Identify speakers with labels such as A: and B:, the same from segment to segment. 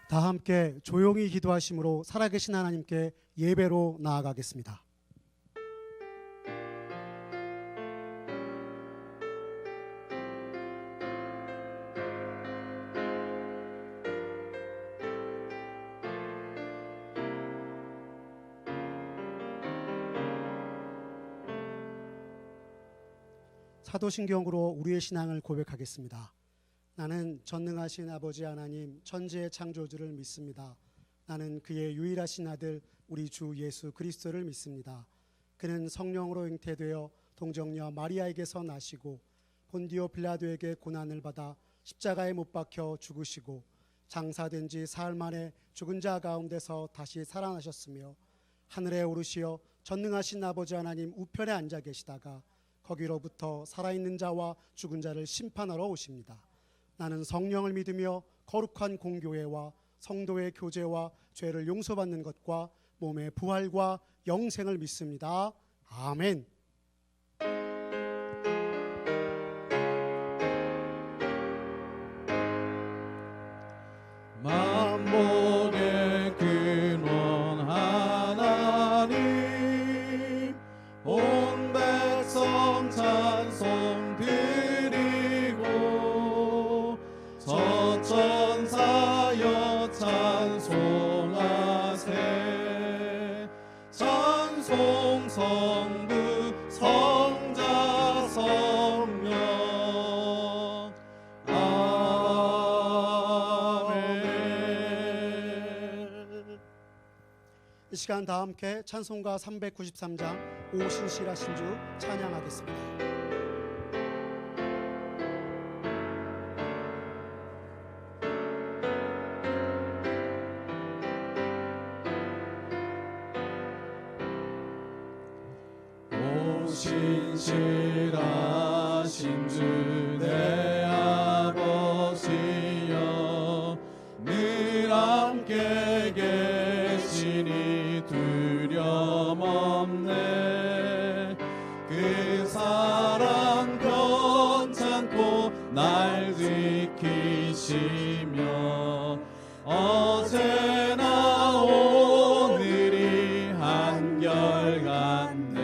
A: 다 함께 조용히 기도하심으로 살아계신 하나님께 예배로 나아가겠습니다. 사도신경으로 우리의 신앙을 고백하겠습니다. 나는 전능하신 아버지 하나님 천지의 창조주를 믿습니다. 나는 그의 유일하신 아들 우리 주 예수 그리스도를 믿습니다. 그는 성령으로 잉태되어 동정녀 마리아에게서 나시고 본디오 빌라도에게 고난을 받아 십자가에 못 박혀 죽으시고 장사된 지 사흘 만에 죽은 자 가운데서 다시 살아나셨으며 하늘에 오르시어 전능하신 아버지 하나님 우편에 앉아 계시다가 거기로부터 살아있는 자와 죽은 자를 심판하러 오십니다. 나는 성령을 믿으며 거룩한 공교회와 성도의 교제와 죄를 용서받는 것과 몸의 부활과 영생을 믿습니다. 아멘.
B: 만복의 근원 하나님 온 백성 찬송 드리고 저천사여 찬송하세. 찬송 성부 성자 성령 아멘.
A: 이 시간 다 함께 찬송가 393장 오 신실하신 주 찬양하겠습니다.
B: 오 신실하신 주 내 아버지여 늘 함께 계시니 두려움 없네. 그 사랑 변찮고 날 지키시며 어제나 오늘이 한결같네.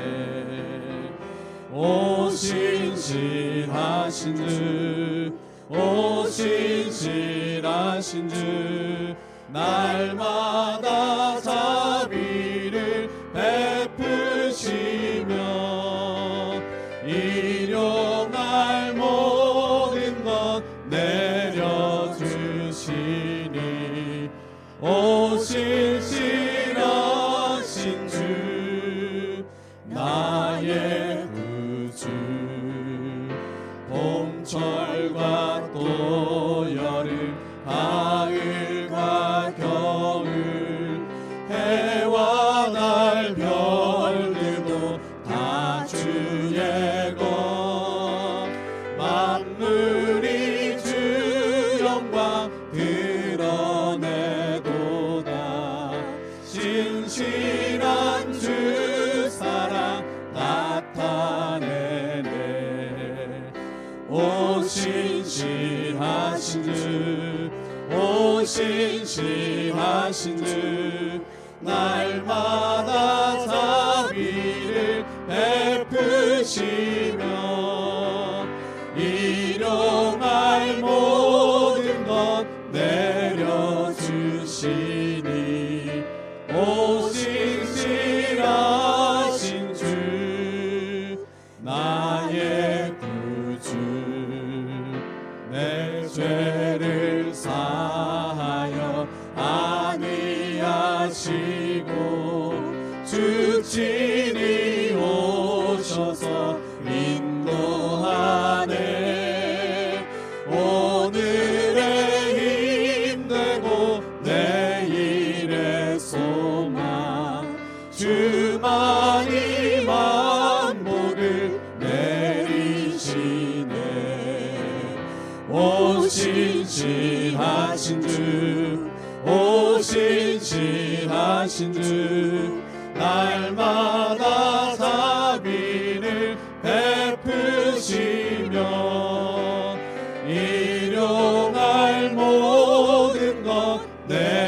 B: 오 신실하신 주, 오 신실하신 주, 날마다 자비를 베푸시며 일용할 모든 것 내려주시니. 오 신실하신 주 나의 구주. 봄철과 또 여름 가을과 겨울 해와 달 별들도 다 주의 것. 만물이 주 영광 드러내도다. 신실한 주 사랑 나타내네. 오 신실하신 주, 오 신실하신 주, 날마다 자비를 베푸시며 일용할 모든 것 내려주시니. 오 신실하신 주 나의 구주. 내 죄를 사하여 안위하시고 주친이 오셔서 인도하네. 오늘의 힘되고 내일의 소망 주만이 만복을 내리시네. 오 신실하신 주, 오 신실하신 주, 날마다 자비를 베푸시며 일용할 모든 것 내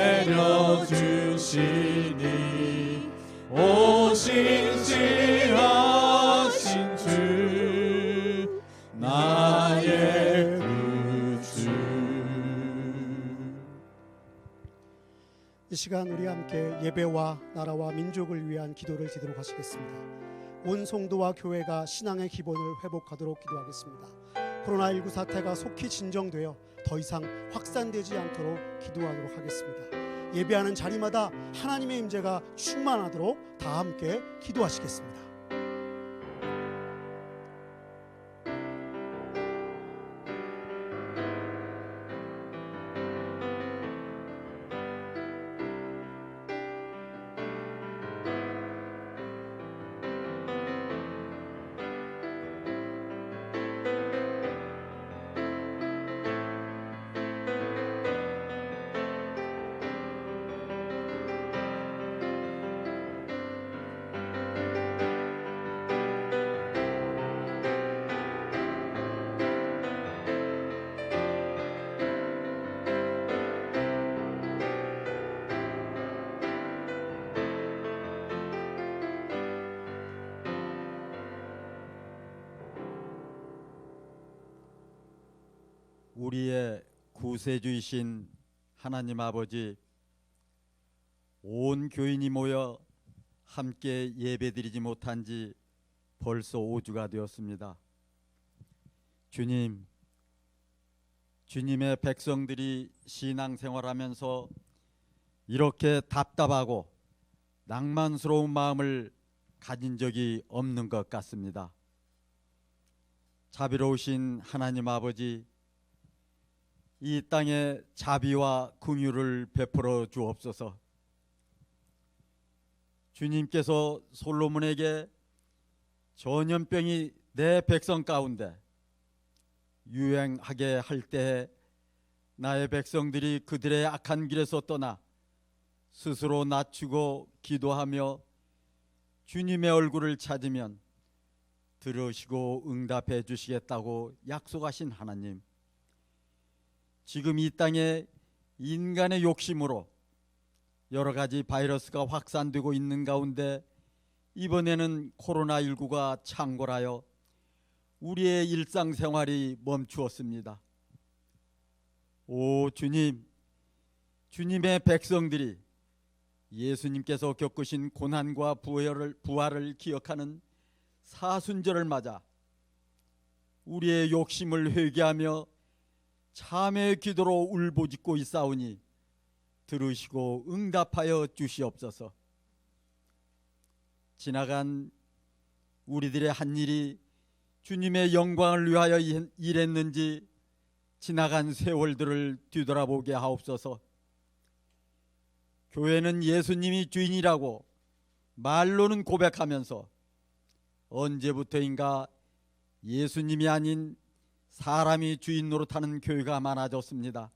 B: 나의 구주.
A: 이 시간 우리 함께 예배와 나라와 민족을 위한 기도를 드리도록 하시겠습니다. 온 성도와 교회가 신앙의 기본을 회복하도록 기도하겠습니다. 코로나19 사태가 속히 진정되어 더 이상 확산되지 않도록 기도하도록 하겠습니다. 예배하는 자리마다 하나님의 임재가 충만하도록 다 함께 기도하시겠습니다.
C: 우리의 구세주이신 하나님 아버지, 온 교인이 모여 함께 예배드리지 못한 지 벌써 5주가 되었습니다. 주님, 주님의 백성들이 신앙생활하면서 이렇게 답답하고 낭만스러운 마음을 가진 적이 없는 것 같습니다. 자비로우신 하나님 아버지, 이 땅에 자비와 긍휼을 베풀어 주옵소서. 주님께서 솔로몬에게 전염병이 내 백성 가운데 유행하게 할 때 나의 백성들이 그들의 악한 길에서 떠나 스스로 낮추고 기도하며 주님의 얼굴을 찾으면 들으시고 응답해 주시겠다고 약속하신 하나님, 지금 이 땅에 인간의 욕심으로 여러 가지 바이러스가 확산되고 있는 가운데 이번에는 코로나19가 창궐하여 우리의 일상생활이 멈추었습니다. 오 주님, 주님의 백성들이 예수님께서 겪으신 고난과 부활을 기억하는 사순절을 맞아 우리의 욕심을 회개하며 참회의 기도로 울부짖고 있사오니 들으시고 응답하여 주시옵소서. 지나간 우리들의 한 일이 주님의 영광을 위하여 일했는지 지나간 세월들을 뒤돌아보게 하옵소서. 교회는 예수님이 주인이라고 말로는 고백하면서 언제부터인가 예수님이 아닌 사람이 주인 노릇하는 교회가 많아졌습니다.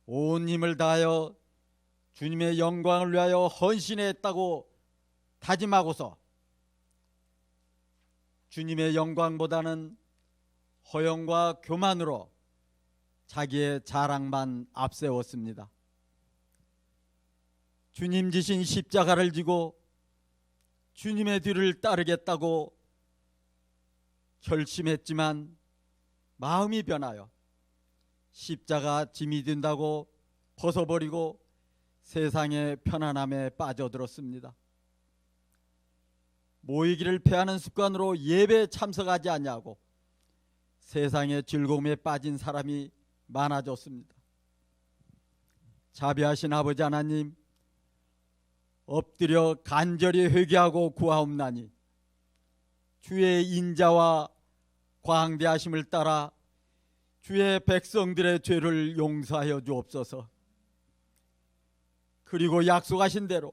C: 온 힘을 다하여 주님의 영광을 위하여 헌신했다고 다짐하고서 주님의 영광보다는 허영과 교만으로 자기의 자랑만 앞세웠습니다. 주님 지신 십자가를 지고 주님의 뒤를 따르겠다고 결심했지만 마음이 변하여 십자가 짐이 된다고 벗어버리고 세상의 편안함에 빠져들었습니다. 모이기를 패하는 습관으로 예배에 참석하지 않냐고 세상의 즐거움에 빠진 사람이 많아졌습니다. 자비하신 아버지 하나님, 엎드려 간절히 회개하고 구하옵나니 주의 인자와 광대하심을 따라 주의 백성들의 죄를 용서하여 주옵소서. 그리고 약속하신 대로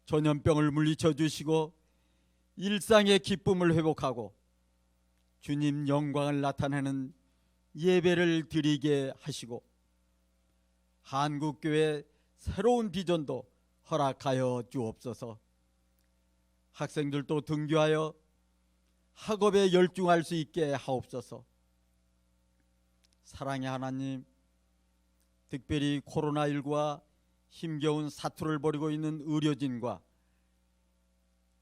C: 전염병을 물리쳐 주시고 일상의 기쁨을 회복하고 주님 영광을 나타내는 예배를 드리게 하시고 한국교회 새로운 비전도 허락하여 주옵소서. 학생들도 등교하여 학업에 열중할 수 있게 하옵소서. 사랑의 하나님, 특별히 코로나19와 힘겨운 사투를 벌이고 있는 의료진과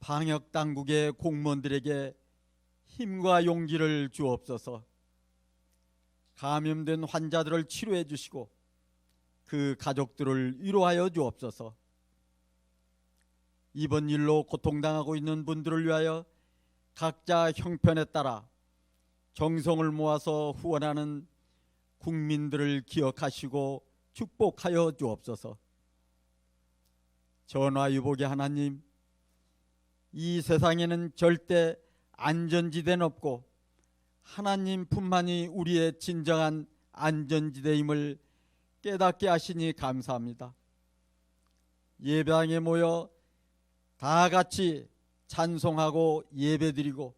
C: 방역당국의 공무원들에게 힘과 용기를 주옵소서. 감염된 환자들을 치료해 주시고 그 가족들을 위로하여 주옵소서. 이번 일로 고통당하고 있는 분들을 위하여 각자 형편에 따라 정성을 모아서 후원하는 국민들을 기억하시고 축복하여 주옵소서. 전화위복의 하나님, 이 세상에는 절대 안전지대는 없고 하나님뿐만이 우리의 진정한 안전지대임을 깨닫게 하시니 감사합니다. 예배당에 모여 다 같이 찬송하고 예배드리고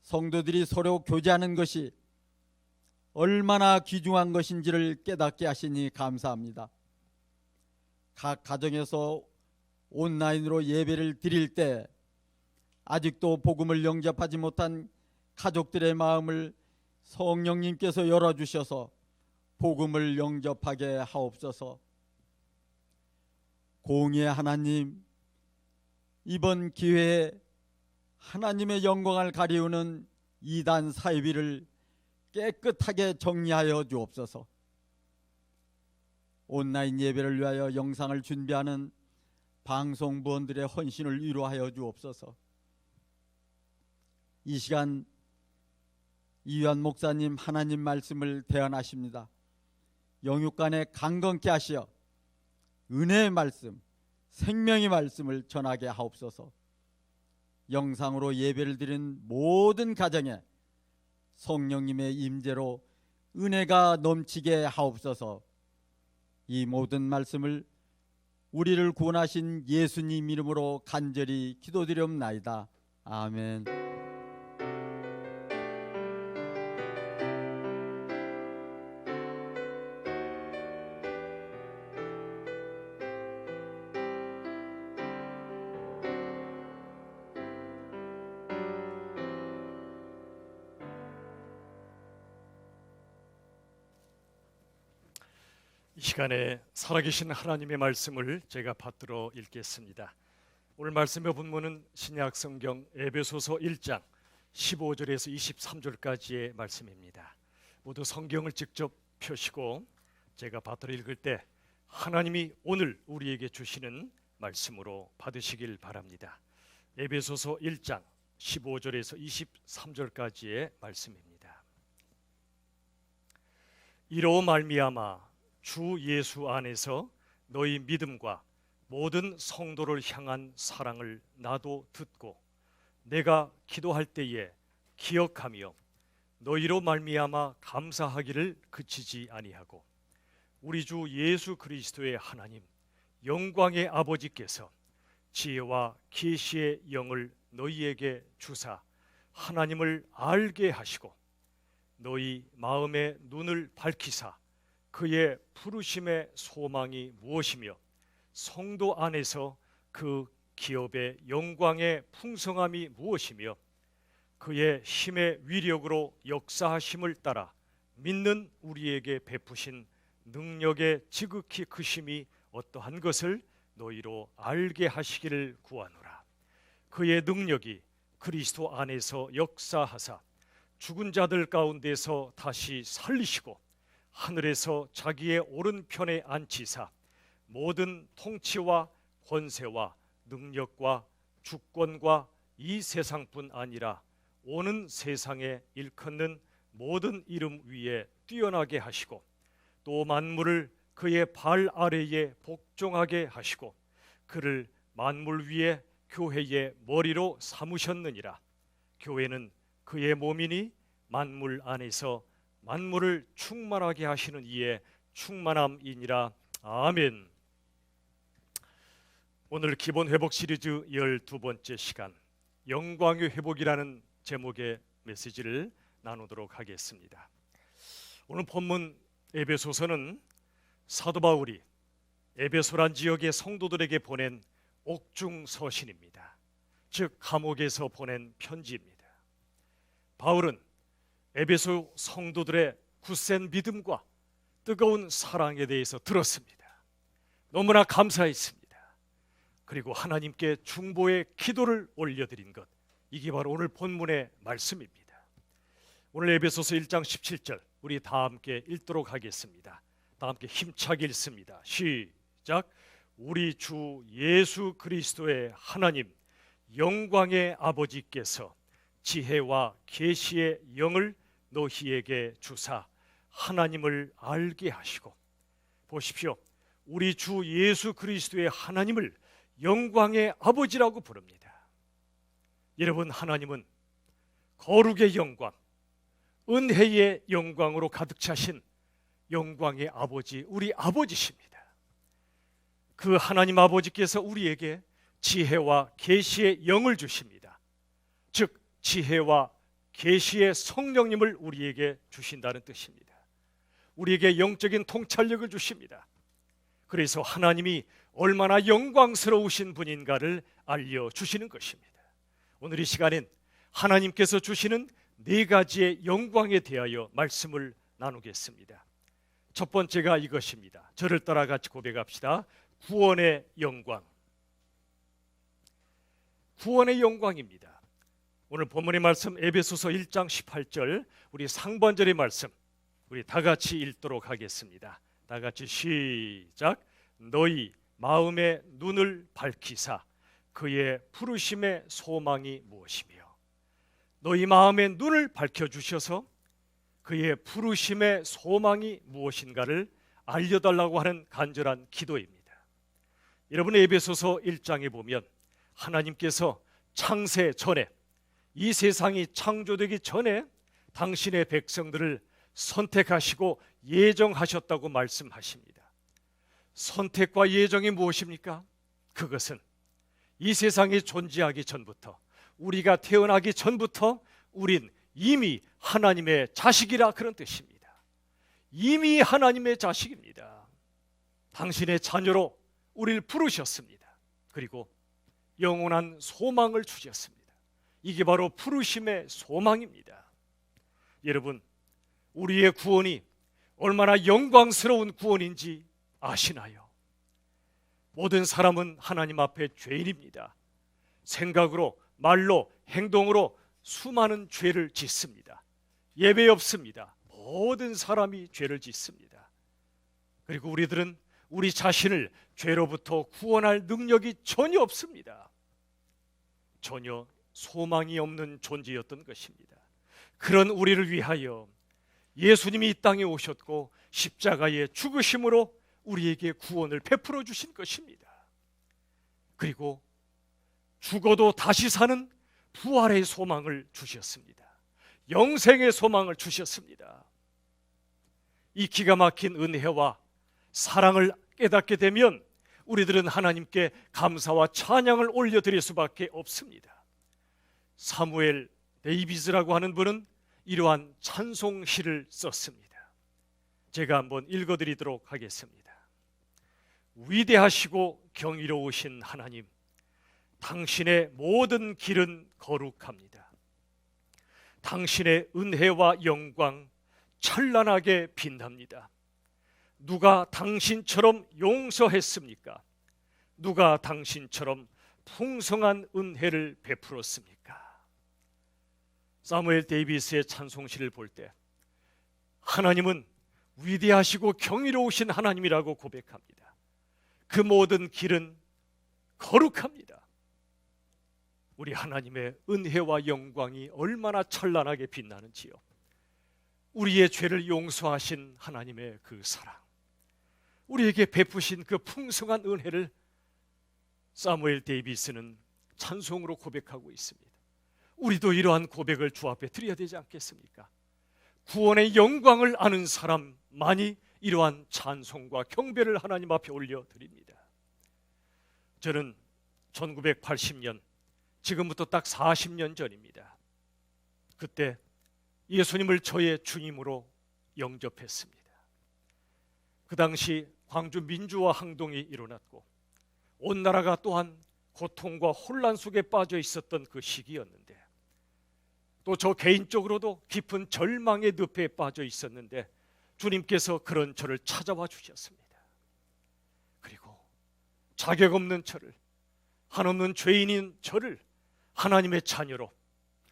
C: 성도들이 서로 교제하는 것이 얼마나 귀중한 것인지를 깨닫게 하시니 감사합니다. 각 가정에서 온라인으로 예배를 드릴 때 아직도 복음을 영접하지 못한 가족들의 마음을 성령님께서 열어주셔서 복음을 영접하게 하옵소서. 공의의 하나님, 이번 기회에 하나님의 영광을 가리우는 이단 사이비를 깨끗하게 정리하여 주옵소서. 온라인 예배를 위하여 영상을 준비하는 방송부원들의 헌신을 위로하여 주옵소서. 이 시간 이유한 목사님 하나님 말씀을 대언하십니다. 영육간에 강건케 하시어 은혜의 말씀, 생명의 말씀을 전하게 하옵소서. 영상으로 예배를 드린 모든 가정에 성령님의 임재로 은혜가 넘치게 하옵소서. 이 모든 말씀을 우리를 구원하신 예수님 이름으로 간절히 기도드리옵나이다. 아멘.
D: 이 시간에 살아계신 하나님의 말씀을 제가 받들어 읽겠습니다. 오늘 말씀의 본문은 신약 성경 에베소서 1장 15절에서 23절까지의 말씀입니다. 모두 성경을 직접 펴시고 제가 받들어 읽을 때 하나님이 오늘 우리에게 주시는 말씀으로 받으시길 바랍니다. 에베소서 1장 15절에서 23절까지의 말씀입니다. 이로 말미암아 주 예수 안에서 너희 믿음과 모든 성도를 향한 사랑을 나도 듣고 내가 기도할 때에 기억하며 너희로 말미암아 감사하기를 그치지 아니하고 우리 주 예수 그리스도의 하나님 영광의 아버지께서 지혜와 계시의 영을 너희에게 주사 하나님을 알게 하시고 너희 마음의 눈을 밝히사 그의 부르심의 소망이 무엇이며 성도 안에서 그 기업의 영광의 풍성함이 무엇이며 그의 힘의 위력으로 역사하심을 따라 믿는 우리에게 베푸신 능력의 지극히 크심이 어떠한 것을 너희로 알게 하시기를 구하노라. 그의 능력이 그리스도 안에서 역사하사 죽은 자들 가운데서 다시 살리시고 하늘에서 자기의 오른편에 앉히사 모든 통치와 권세와 능력과 주권과 이 세상뿐 아니라 오는 세상에 일컫는 모든 이름 위에 뛰어나게 하시고 또 만물을 그의 발 아래에 복종하게 하시고 그를 만물 위에 교회의 머리로 삼으셨느니라. 교회는 그의 몸이니 만물 안에서 만물을 충만하게 하시는 이의 충만함이니라. 아멘. 오늘 기본 회복 시리즈 12번째 시간 영광의 회복이라는 제목의 메시지를 나누도록 하겠습니다. 오늘 본문 에베소서는 사도 바울이 에베소란 지역의 성도들에게 보낸 옥중 서신입니다. 즉 감옥에서 보낸 편지입니다. 바울은 에베소 성도들의 굳센 믿음과 뜨거운 사랑에 대해서 들었습니다. 너무나 감사했습니다. 그리고 하나님께 중보의 기도를 올려드린 것, 이게 바로 오늘 본문의 말씀입니다. 오늘 에베소서 1장 17절 우리 다 함께 읽도록 하겠습니다. 다 함께 힘차게 읽습니다. 시작. 우리 주 예수 그리스도의 하나님 영광의 아버지께서 지혜와 계시의 영을 너희에게 주사 하나님을 알게 하시고, 보십시오. 우리 주 예수 그리스도의 하나님을 영광의 아버지라고 부릅니다. 여러분, 하나님은 거룩의 영광, 은혜의 영광으로 가득 차신 영광의 아버지, 우리 아버지십니다. 그 하나님 아버지께서 우리에게 지혜와 계시의 영을 주십니다. 즉 지혜와 계시의 성령님을 우리에게 주신다는 뜻입니다. 우리에게 영적인 통찰력을 주십니다. 그래서 하나님이 얼마나 영광스러우신 분인가를 알려주시는 것입니다. 오늘 이 시간엔 하나님께서 주시는 네 가지의 영광에 대하여 말씀을 나누겠습니다. 첫 번째가 이것입니다. 저를 따라 같이 고백합시다. 구원의 영광. 구원의 영광입니다. 오늘 본문의 말씀 에베소서 1장 18절 우리 상반절의 말씀 우리 다 같이 읽도록 하겠습니다. 다 같이 시작. 너희 마음의 눈을 밝히사 그의 부르심의 소망이 무엇이며. 너희 마음의 눈을 밝혀주셔서 그의 부르심의 소망이 무엇인가를 알려달라고 하는 간절한 기도입니다. 여러분, 에베소서 1장에 보면 하나님께서 창세 전에, 이 세상이 창조되기 전에 당신의 백성들을 선택하시고 예정하셨다고 말씀하십니다. 선택과 예정이 무엇입니까? 그것은 이 세상이 존재하기 전부터, 우리가 태어나기 전부터 우린 이미 하나님의 자식이라, 그런 뜻입니다. 이미 하나님의 자식입니다. 당신의 자녀로 우리를 부르셨습니다. 그리고 영원한 소망을 주셨습니다. 이게 바로 부르심의 소망입니다. 여러분, 우리의 구원이 얼마나 영광스러운 구원인지 아시나요? 모든 사람은 하나님 앞에 죄인입니다. 생각으로, 말로, 행동으로 수많은 죄를 짓습니다. 예외 없습니다. 모든 사람이 죄를 짓습니다. 그리고 우리들은 우리 자신을 죄로부터 구원할 능력이 전혀 없습니다. 전혀 소망이 없는 존재였던 것입니다. 그런 우리를 위하여 예수님이 이 땅에 오셨고 십자가의 죽으심으로 우리에게 구원을 베풀어 주신 것입니다. 그리고 죽어도 다시 사는 부활의 소망을 주셨습니다. 영생의 소망을 주셨습니다. 이 기가 막힌 은혜와 사랑을 깨닫게 되면 우리들은 하나님께 감사와 찬양을 올려드릴 수밖에 없습니다. 사무엘 데이비스라고 하는 분은 이러한 찬송시를 썼습니다. 제가 한번 읽어드리도록 하겠습니다. 위대하시고 경이로우신 하나님, 당신의 모든 길은 거룩합니다. 당신의 은혜와 영광 찬란하게 빛납니다. 누가 당신처럼 용서했습니까? 누가 당신처럼 풍성한 은혜를 베풀었습니까? 사무엘 데이비스의 찬송시를 볼 때 하나님은 위대하시고 경이로우신 하나님이라고 고백합니다. 그 모든 길은 거룩합니다. 우리 하나님의 은혜와 영광이 얼마나 찬란하게 빛나는지요. 우리의 죄를 용서하신 하나님의 그 사랑, 우리에게 베푸신 그 풍성한 은혜를 사무엘 데이비스는 찬송으로 고백하고 있습니다. 우리도 이러한 고백을 주 앞에 드려야 되지 않겠습니까? 구원의 영광을 아는 사람만이 이러한 찬송과 경배를 하나님 앞에 올려드립니다. 저는 1980년, 지금부터 딱 40년 전입니다. 그때 예수님을 저의 주님으로 영접했습니다. 그 당시 광주 민주화 항동이 일어났고 온 나라가 또한 고통과 혼란 속에 빠져 있었던 그 시기였는데, 또 저 개인적으로도 깊은 절망의 늪에 빠져 있었는데 주님께서 그런 저를 찾아와 주셨습니다. 그리고 자격 없는 저를, 한없는 죄인인 저를 하나님의 자녀로,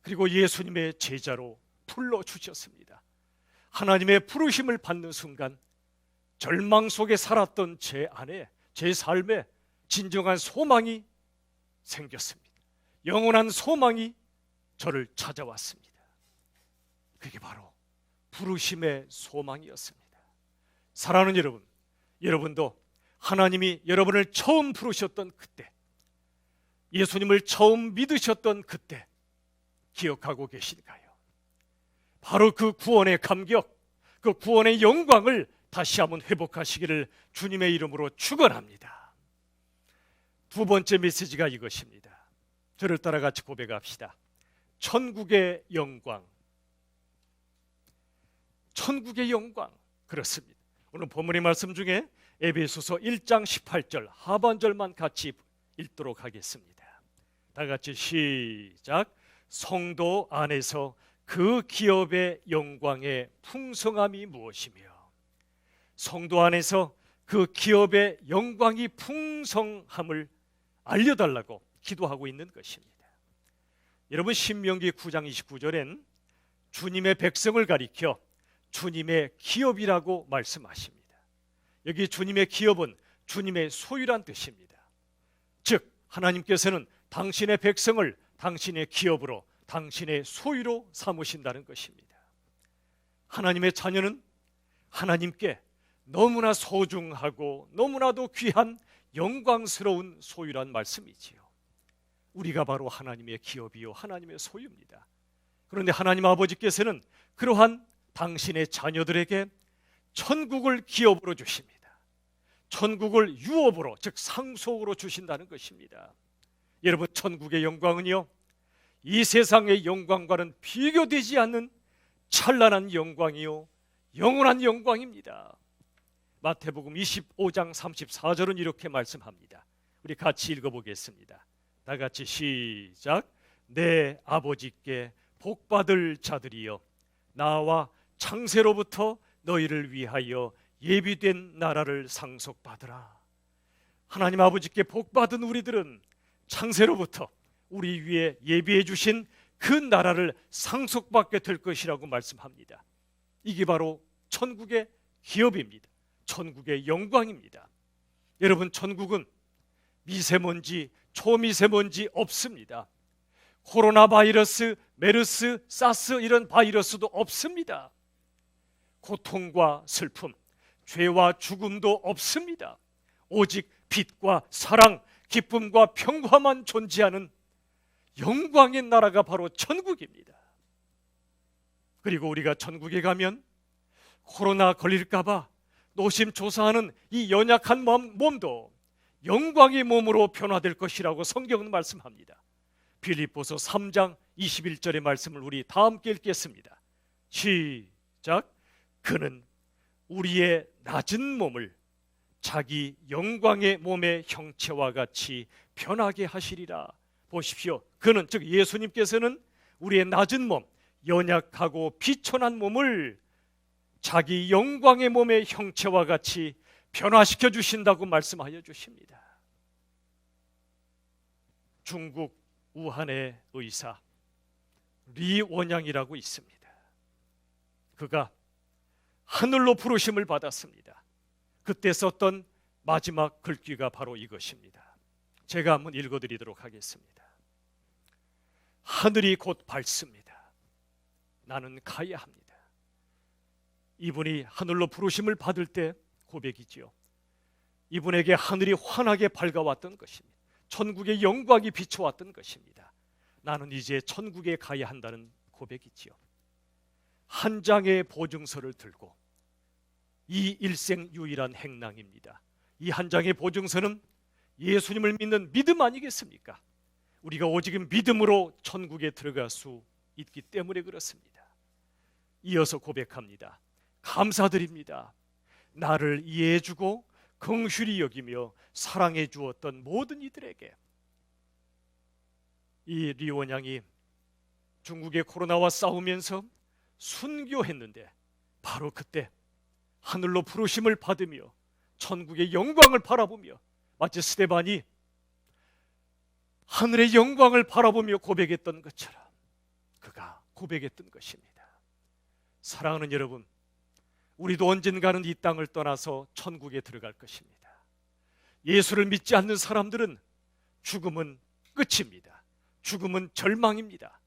D: 그리고 예수님의 제자로 불러주셨습니다. 하나님의 부르심을 받는 순간 절망 속에 살았던 제 안에, 제 삶에 진정한 소망이 생겼습니다. 영원한 소망이 저를 찾아왔습니다. 그게 바로 부르심의 소망이었습니다. 사랑하는 여러분, 여러분도 하나님이 여러분을 처음 부르셨던 그때, 예수님을 처음 믿으셨던 그때 기억하고 계신가요? 바로 그 구원의 감격, 그 구원의 영광을 다시 한번 회복하시기를 주님의 이름으로 축원합니다. 두 번째 메시지가 이것입니다. 저를 따라 같이 고백합시다. 천국의 영광. 천국의 영광. 그렇습니다. 오늘 본문의 말씀 중에 에베소서 1장 18절 하반절만 같이 읽도록 하겠습니다. 다 같이 시작. 성도 안에서 그 기업의 영광의 풍성함이 무엇이며, 성도 안에서 그 기업의 영광이 풍성함을 알려달라고 기도하고 있는 것입니다. 여러분, 신명기 9장 29절엔 주님의 백성을 가리켜 주님의 기업이라고 말씀하십니다. 여기 주님의 기업은 주님의 소유란 뜻입니다. 즉 하나님께서는 당신의 백성을 당신의 기업으로, 당신의 소유로 삼으신다는 것입니다. 하나님의 자녀는 하나님께 너무나 소중하고 너무나도 귀한 영광스러운 소유란 말씀이지요. 우리가 바로 하나님의 기업이요 하나님의 소유입니다. 그런데 하나님 아버지께서는 그러한 당신의 자녀들에게 천국을 기업으로 주십니다. 천국을 유업으로, 즉 상속으로 주신다는 것입니다. 여러분, 천국의 영광은요, 이 세상의 영광과는 비교되지 않는 찬란한 영광이요 영원한 영광입니다. 마태복음 25장 34절은 이렇게 말씀합니다. 우리 같이 읽어보겠습니다. 다 같이 시작. 내 아버지께 복받을 자들이여, 나와 창세로부터 너희를 위하여 예비된 나라를 상속받으라. 하나님 아버지께 복받은 우리들은 창세로부터 우리 위에 예비해 주신 그 나라를 상속받게 될 것이라고 말씀합니다. 이게 바로 천국의 기업입니다. 천국의 영광입니다. 여러분, 천국은 미세먼지, 초미세먼지 없습니다. 코로나 바이러스, 메르스, 사스 이런 바이러스도 없습니다. 고통과 슬픔, 죄와 죽음도 없습니다. 오직 빛과 사랑, 기쁨과 평화만 존재하는 영광의 나라가 바로 천국입니다. 그리고 우리가 천국에 가면 코로나 걸릴까 봐 노심초사하는 이 연약한 몸도 영광의 몸으로 변화될 것이라고 성경은 말씀합니다. 빌립보서 3장 21절의 말씀을 우리 다 함께 읽겠습니다. 시작. 그는 우리의 낮은 몸을 자기 영광의 몸의 형체와 같이 변하게 하시리라. 보십시오. 그는, 즉 예수님께서는 우리의 낮은 몸, 연약하고 비천한 몸을 자기 영광의 몸의 형체와 같이 변화시켜 주신다고 말씀하여 주십니다. 중국 우한의 의사 리 원양이라고 있습니다. 그가 하늘로 부르심을 받았습니다. 그때 썼던 마지막 글귀가 바로 이것입니다. 제가 한번 읽어드리도록 하겠습니다. 하늘이 곧 밝습니다. 나는 가야 합니다. 이분이 하늘로 부르심을 받을 때 고백이지요. 이분에게 하늘이 환하게 밝아왔던 것입니다. 천국의 영광이 비춰왔던 것입니다. 나는 이제 천국에 가야 한다는 고백이지요. 한 장의 보증서를 들고, 이 일생 유일한 행랑입니다. 이 한 장의 보증서는 예수님을 믿는 믿음 아니겠습니까? 우리가 오직 믿음으로 천국에 들어갈 수 있기 때문에 그렇습니다. 이어서 고백합니다. 감사드립니다. 나를 이해해주고 긍휼히 여기며 사랑해 주었던 모든 이들에게. 이 리원양이 중국의 코로나와 싸우면서 순교했는데 바로 그때 하늘로 부르심을 받으며 천국의 영광을 바라보며, 마치 스데반이 하늘의 영광을 바라보며 고백했던 것처럼 고백했던 것입니다. 사랑하는 여러분, 우리도 언젠가는 이 땅을 떠나서 천국에 들어갈 것입니다. 예수를 믿지 않는 사람들은 죽음은 끝입니다. 죽음은 절망입니다.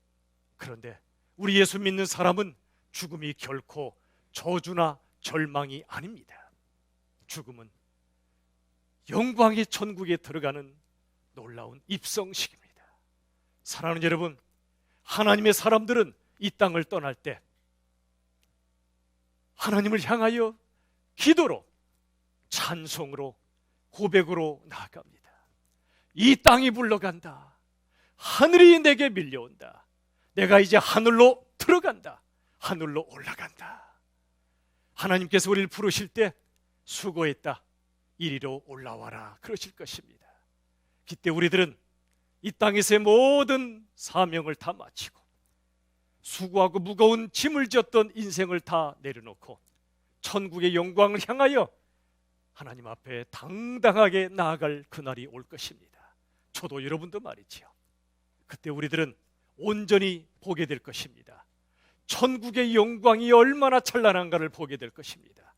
D: 그런데 우리 예수 믿는 사람은 죽음이 결코 저주나 절망이 아닙니다. 죽음은 영광의 천국에 들어가는 놀라운 입성식입니다. 사랑하는 여러분, 하나님의 사람들은 이 땅을 떠날 때 하나님을 향하여 기도로, 찬송으로, 고백으로 나아갑니다. 이 땅이 불러간다. 하늘이 내게 밀려온다. 내가 이제 하늘로 들어간다. 하늘로 올라간다. 하나님께서 우리를 부르실 때 수고했다. 이리로 올라와라. 그러실 것입니다. 그때 우리들은 이 땅에서의 모든 사명을 다 마치고 수고하고 무거운 짐을 졌던 인생을 다 내려놓고 천국의 영광을 향하여 하나님 앞에 당당하게 나아갈 그날이 올 것입니다. 저도 여러분도 말이지요. 그때 우리들은 온전히 보게 될 것입니다. 천국의 영광이 얼마나 찬란한가를 보게 될 것입니다.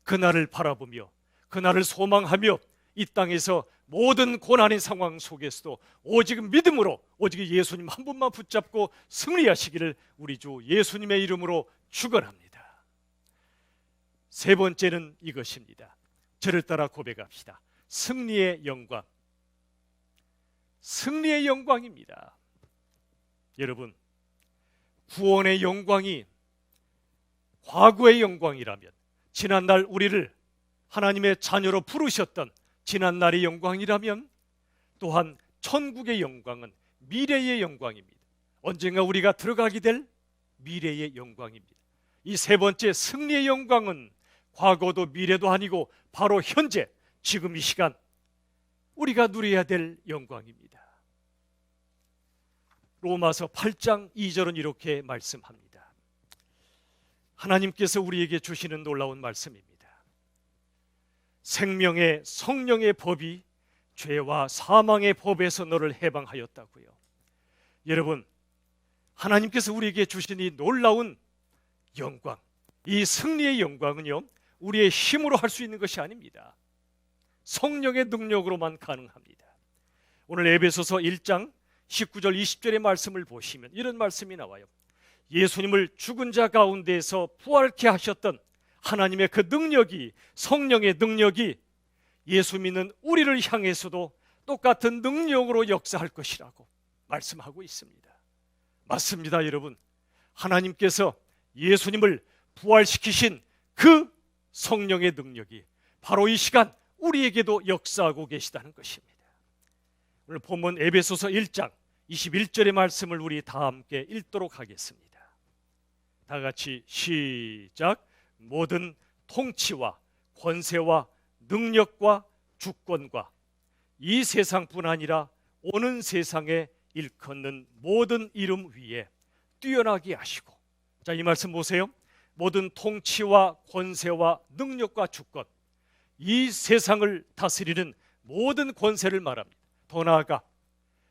D: 그날을 바라보며 그날을 소망하며 이 땅에서 모든 고난의 상황 속에서도 오직 믿음으로 오직 예수님 한 분만 붙잡고 승리하시기를 우리 주 예수님의 이름으로 축원합니다. 세 번째는 이것입니다. 저를 따라 고백합시다. 승리의 영광. 승리의 영광입니다. 여러분, 구원의 영광이 과거의 영광이라면, 지난날 우리를 하나님의 자녀로 부르셨던 지난날의 영광이라면, 또한 천국의 영광은 미래의 영광입니다. 언젠가 우리가 들어가게 될 미래의 영광입니다. 이 세 번째 승리의 영광은 과거도 미래도 아니고 바로 현재, 지금 이 시간 우리가 누려야 될 영광입니다. 로마서 8장 2절은 이렇게 말씀합니다. 하나님께서 우리에게 주시는 놀라운 말씀입니다. 생명의 성령의 법이 죄와 사망의 법에서 너를 해방하였다고요. 여러분, 하나님께서 우리에게 주신 이 놀라운 영광, 이 승리의 영광은요, 우리의 힘으로 할 수 있는 것이 아닙니다. 성령의 능력으로만 가능합니다. 오늘 에베소서 1장 19절 20절의 말씀을 보시면 이런 말씀이 나와요. 예수님을 죽은 자 가운데에서 부활케 하셨던 하나님의 그 능력이, 성령의 능력이 예수 믿는 우리를 향해서도 똑같은 능력으로 역사할 것이라고 말씀하고 있습니다. 맞습니다, 여러분. 하나님께서 예수님을 부활시키신 그 성령의 능력이 바로 이 시간 우리에게도 역사하고 계시다는 것입니다. 오늘 본문 에베소서 1장 21절의 말씀을 우리 다 함께 읽도록 하겠습니다. 다 같이 시작. 모든 통치와 권세와 능력과 주권과 이 세상뿐 아니라 오는 세상에 일컫는 모든 이름 위에 뛰어나게 하시고, 자, 이 말씀 보세요. 모든 통치와 권세와 능력과 주권, 이 세상을 다스리는 모든 권세를 말합니다. 더 나아가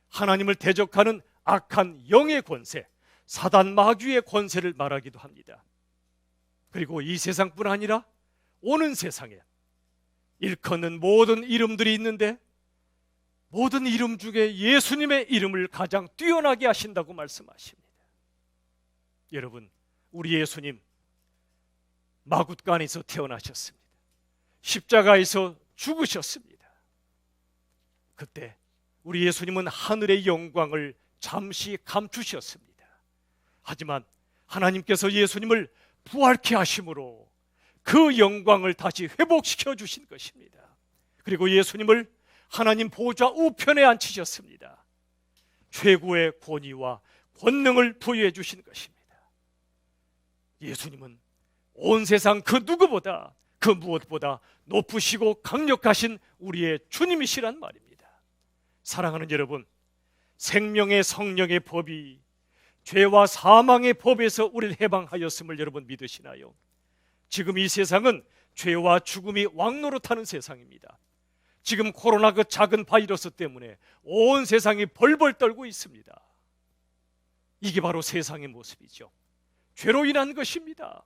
D: 하나님을 대적하는 악한 영의 권세, 사단 마귀의 권세를 말하기도 합니다. 그리고 이 세상뿐 아니라 오는 세상에 일컫는 모든 이름들이 있는데 모든 이름 중에 예수님의 이름을 가장 뛰어나게 하신다고 말씀하십니다. 여러분, 우리 예수님 마굿간에서 태어나셨습니다. 십자가에서 죽으셨습니다. 그때 우리 예수님은 하늘의 영광을 잠시 감추셨습니다. 하지만 하나님께서 예수님을 부활케 하심으로 그 영광을 다시 회복시켜 주신 것입니다. 그리고 예수님을 하나님 보좌 우편에 앉히셨습니다. 최고의 권위와 권능을 부여해 주신 것입니다. 예수님은 온 세상 그 누구보다, 그 무엇보다 높으시고 강력하신 우리의 주님이시란 말입니다. 사랑하는 여러분, 생명의 성령의 법이 죄와 사망의 법에서 우리를 해방하였음을 여러분 믿으시나요? 지금 이 세상은 죄와 죽음이 왕노릇하는 세상입니다. 지금 코로나 그 작은 바이러스 때문에 온 세상이 벌벌 떨고 있습니다. 이게 바로 세상의 모습이죠. 죄로 인한 것입니다.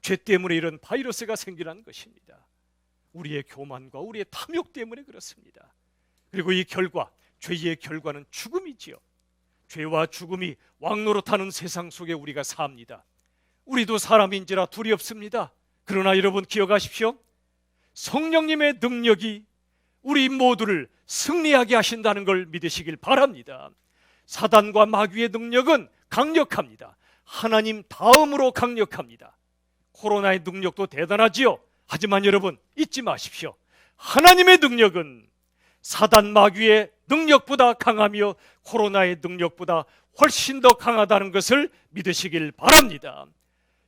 D: 죄 때문에 이런 바이러스가 생기는 것입니다. 우리의 교만과 우리의 탐욕 때문에 그렇습니다. 그리고 이 결과, 죄의 결과는 죽음이지요. 죄와 죽음이 왕노릇하는 세상 속에 우리가 삽니다. 우리도 사람인지라 두렵습니다. 그러나 여러분 기억하십시오. 성령님의 능력이 우리 모두를 승리하게 하신다는 걸 믿으시길 바랍니다. 사단과 마귀의 능력은 강력합니다. 하나님 다음으로 강력합니다. 코로나의 능력도 대단하지요. 하지만 여러분 잊지 마십시오. 하나님의 능력은 사단 마귀의 능력보다 강하며 코로나의 능력보다 훨씬 더 강하다는 것을 믿으시길 바랍니다.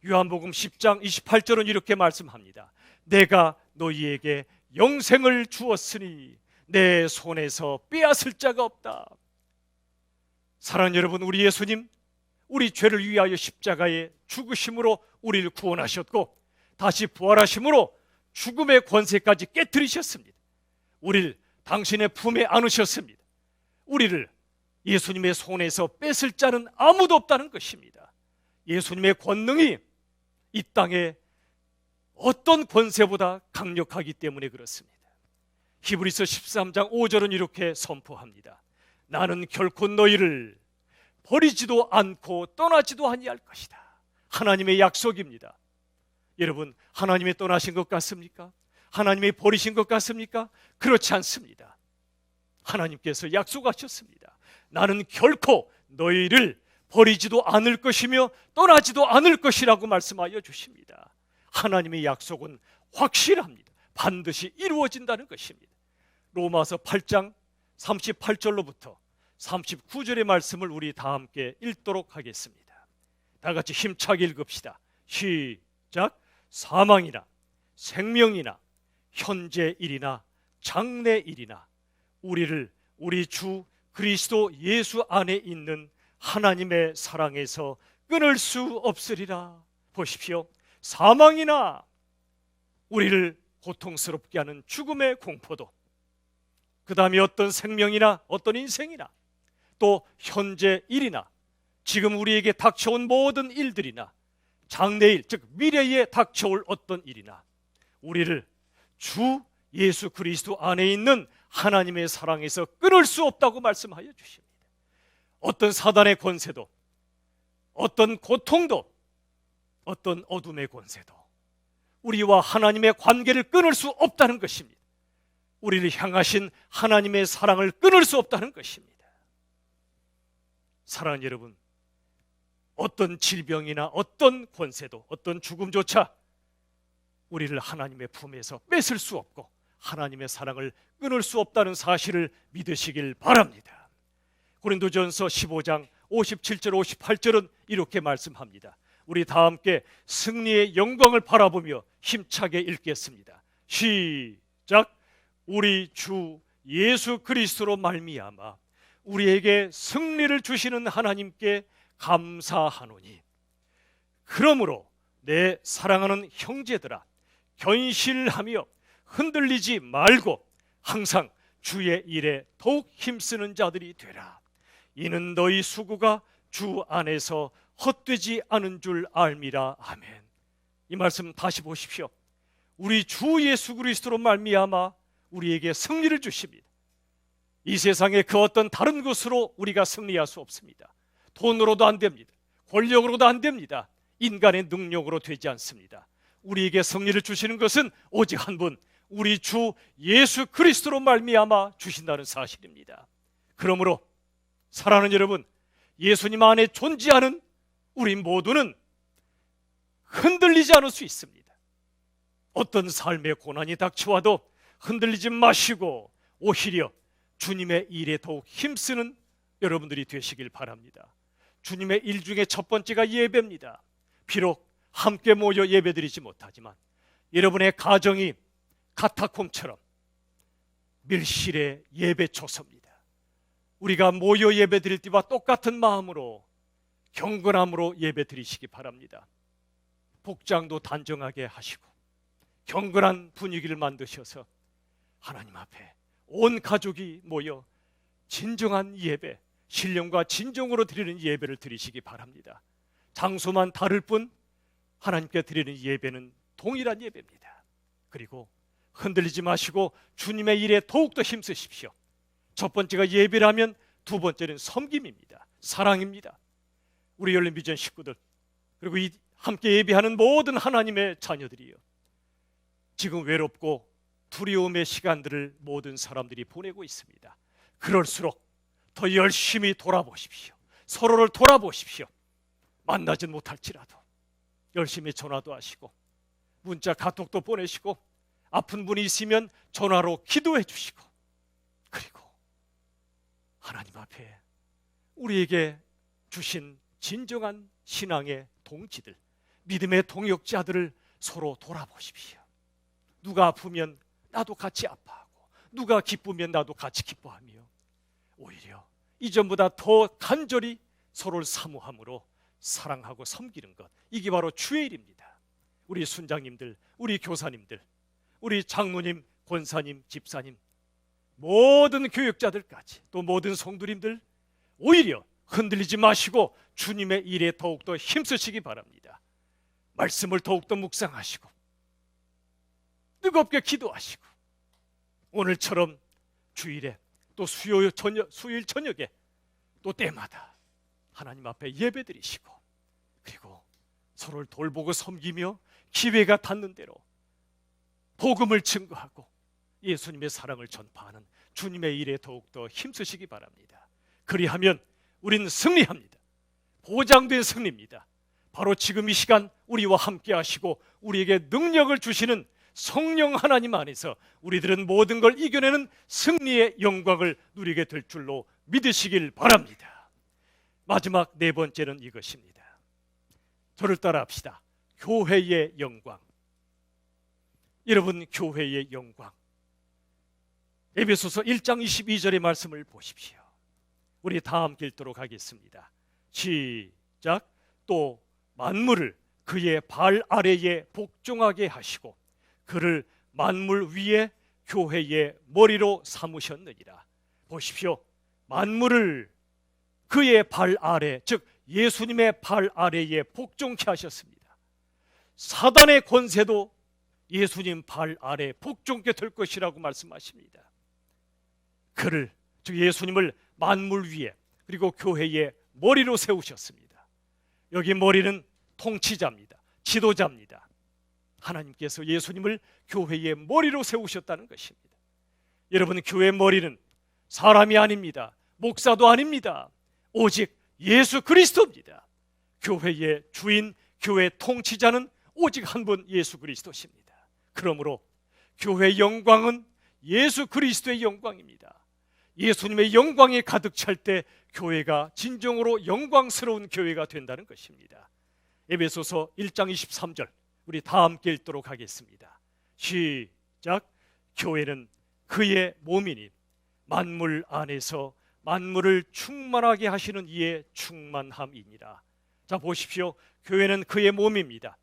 D: 요한복음 10장 28절은 이렇게 말씀합니다. 내가 너희에게 영생을 주었으니 내 손에서 빼앗을 자가 없다. 사랑하는 여러분, 우리 예수님, 우리 죄를 위하여 십자가에 죽으심으로 우리를 구원하셨고 다시 부활하심으로 죽음의 권세까지 깨뜨리셨습니다. 우리를 당신의 품에 안으셨습니다. 우리를 예수님의 손에서 뺏을 자는 아무도 없다는 것입니다. 예수님의 권능이 이 땅에 어떤 권세보다 강력하기 때문에 그렇습니다. 히브리서 13장 5절은 이렇게 선포합니다. 나는 결코 너희를 버리지도 않고 떠나지도 아니할 것이다. 하나님의 약속입니다. 여러분, 하나님이 떠나신 것 같습니까? 하나님이 버리신 것 같습니까? 그렇지 않습니다. 하나님께서 약속하셨습니다. 나는 결코 너희를 버리지도 않을 것이며 떠나지도 않을 것이라고 말씀하여 주십니다. 하나님의 약속은 확실합니다. 반드시 이루어진다는 것입니다. 로마서 8장 38절로부터 39절의 말씀을 우리 다 함께 읽도록 하겠습니다. 다 같이 힘차게 읽읍시다. 시작. 사망이나 생명이나 현재 일이나 장래 일이나 우리를 우리 주 그리스도 예수 안에 있는 하나님의 사랑에서 끊을 수 없으리라. 보십시오. 사망이나 우리를 고통스럽게 하는 죽음의 공포도, 그 다음에 어떤 생명이나 어떤 인생이나 또 현재 일이나 지금 우리에게 닥쳐온 모든 일들이나 장래일, 즉 미래에 닥쳐올 어떤 일이나 우리를 주 예수 그리스도 안에 있는 하나님의 사랑에서 끊을 수 없다고 말씀하여 주십니다. 어떤 사단의 권세도, 어떤 고통도, 어떤 어둠의 권세도 우리와 하나님의 관계를 끊을 수 없다는 것입니다. 우리를 향하신 하나님의 사랑을 끊을 수 없다는 것입니다. 사랑하는 여러분, 어떤 질병이나 어떤 권세도, 어떤 죽음조차 우리를 하나님의 품에서 뺏을 수 없고 하나님의 사랑을 끊을 수 없다는 사실을 믿으시길 바랍니다. 고린도전서 15장 57절 58절은 이렇게 말씀합니다. 우리 다 함께 승리의 영광을 바라보며 힘차게 읽겠습니다. 시작. 우리 주 예수 그리스도로 말미암아 우리에게 승리를 주시는 하나님께 감사하노니, 그러므로 내 사랑하는 형제들아, 견실하며 흔들리지 말고 항상 주의 일에 더욱 힘쓰는 자들이 되라. 이는 너희 수고가 주 안에서 헛되지 않은 줄 알미라. 아멘. 이 말씀 다시 보십시오. 우리 주 예수 그리스도로 말미암아 우리에게 승리를 주십니다. 이 세상의 그 어떤 다른 것으로 우리가 승리할 수 없습니다. 돈으로도 안 됩니다. 권력으로도 안 됩니다. 인간의 능력으로 되지 않습니다. 우리에게 승리를 주시는 것은 오직 한 분, 우리 주 예수 그리스도로 말미암아 주신다는 사실입니다. 그러므로 사랑하는 여러분, 예수님 안에 존재하는 우리 모두는 흔들리지 않을 수 있습니다. 어떤 삶의 고난이 닥쳐와도 흔들리지 마시고 오히려 주님의 일에 더욱 힘쓰는 여러분들이 되시길 바랍니다. 주님의 일 중에 첫 번째가 예배입니다. 비록 함께 모여 예배드리지 못하지만 여러분의 가정이 카타콤처럼 밀실의 예배 초소입니다. 우리가 모여 예배드릴 때와 똑같은 마음으로 경건함으로 예배드리시기 바랍니다. 복장도 단정하게 하시고 경건한 분위기를 만드셔서 하나님 앞에 온 가족이 모여 진정한 예배, 신령과 진정으로 드리는 예배를 드리시기 바랍니다. 장소만 다를 뿐 하나님께 드리는 예배는 동일한 예배입니다. 그리고 흔들리지 마시고 주님의 일에 더욱더 힘쓰십시오. 첫 번째가 예배라면 두 번째는 섬김입니다. 사랑입니다. 우리 열린 비전 식구들, 그리고 이 함께 예배하는 모든 하나님의 자녀들이요, 지금 외롭고 두려움의 시간들을 모든 사람들이 보내고 있습니다. 그럴수록 더 열심히 돌아보십시오. 서로를 돌아보십시오. 만나진 못할지라도 열심히 전화도 하시고 문자 카톡도 보내시고 아픈 분이 있으면 전화로 기도해 주시고, 그리고 하나님 앞에 우리에게 주신 진정한 신앙의 동지들, 믿음의 동역자들을 서로 돌아보십시오. 누가 아프면 나도 같이 아파하고, 누가 기쁘면 나도 같이 기뻐하며, 오히려 이전보다 더 간절히 서로를 사모함으로 사랑하고 섬기는 것, 이게 바로 주의 일입니다. 우리 순장님들, 우리 교사님들, 우리 장로님, 권사님, 집사님, 모든 교육자들까지, 또 모든 성도님들, 오히려 흔들리지 마시고 주님의 일에 더욱더 힘쓰시기 바랍니다. 말씀을 더욱더 묵상하시고 뜨겁게 기도하시고, 오늘처럼 주일에 또 수요일 저녁에 또 때마다 하나님 앞에 예배드리시고, 그리고 서로를 돌보고 섬기며 기회가 닿는 대로 복음을 증거하고 예수님의 사랑을 전파하는 주님의 일에 더욱더 힘쓰시기 바랍니다. 그리하면 우리는 승리합니다. 보장된 승리입니다. 바로 지금 이 시간 우리와 함께 하시고 우리에게 능력을 주시는 성령 하나님 안에서 우리들은 모든 걸 이겨내는 승리의 영광을 누리게 될 줄로 믿으시길 바랍니다. 마지막 네 번째는 이것입니다. 저를 따라 합시다. 교회의 영광. 여러분, 교회의 영광. 에베소서 1장 22절의 말씀을 보십시오. 우리 다 함께 읽도록 하겠습니다. 시작. 또 만물을 그의 발 아래에 복종하게 하시고 그를 만물 위에 교회의 머리로 삼으셨느니라. 보십시오. 만물을 그의 발 아래, 즉 예수님의 발 아래에 복종케 하셨습니다. 사단의 권세도 예수님 발 아래 복종케 될 것이라고 말씀하십니다. 그를, 즉 예수님을 만물 위에, 그리고 교회의 머리로 세우셨습니다. 여기 머리는 통치자입니다. 지도자입니다. 하나님께서 예수님을 교회의 머리로 세우셨다는 것입니다. 여러분, 교회의 머리는 사람이 아닙니다. 목사도 아닙니다. 오직 예수 그리스도입니다. 교회의 주인, 교회 통치자는 오직 한 분, 예수 그리스도십니다. 그러므로 교회의 영광은 예수 그리스도의 영광입니다. 예수님의 영광이 가득 찰 때 교회가 진정으로 영광스러운 교회가 된다는 것입니다. 에베소서 1장 23절 우리 다 함께 읽도록 하겠습니다. 시작. 교회는 그의 몸이니 만물 안에서 만물을 충만하게 하시는 이의 충만함이니라. 자, 보십시오. 교회는 그의 몸입니다.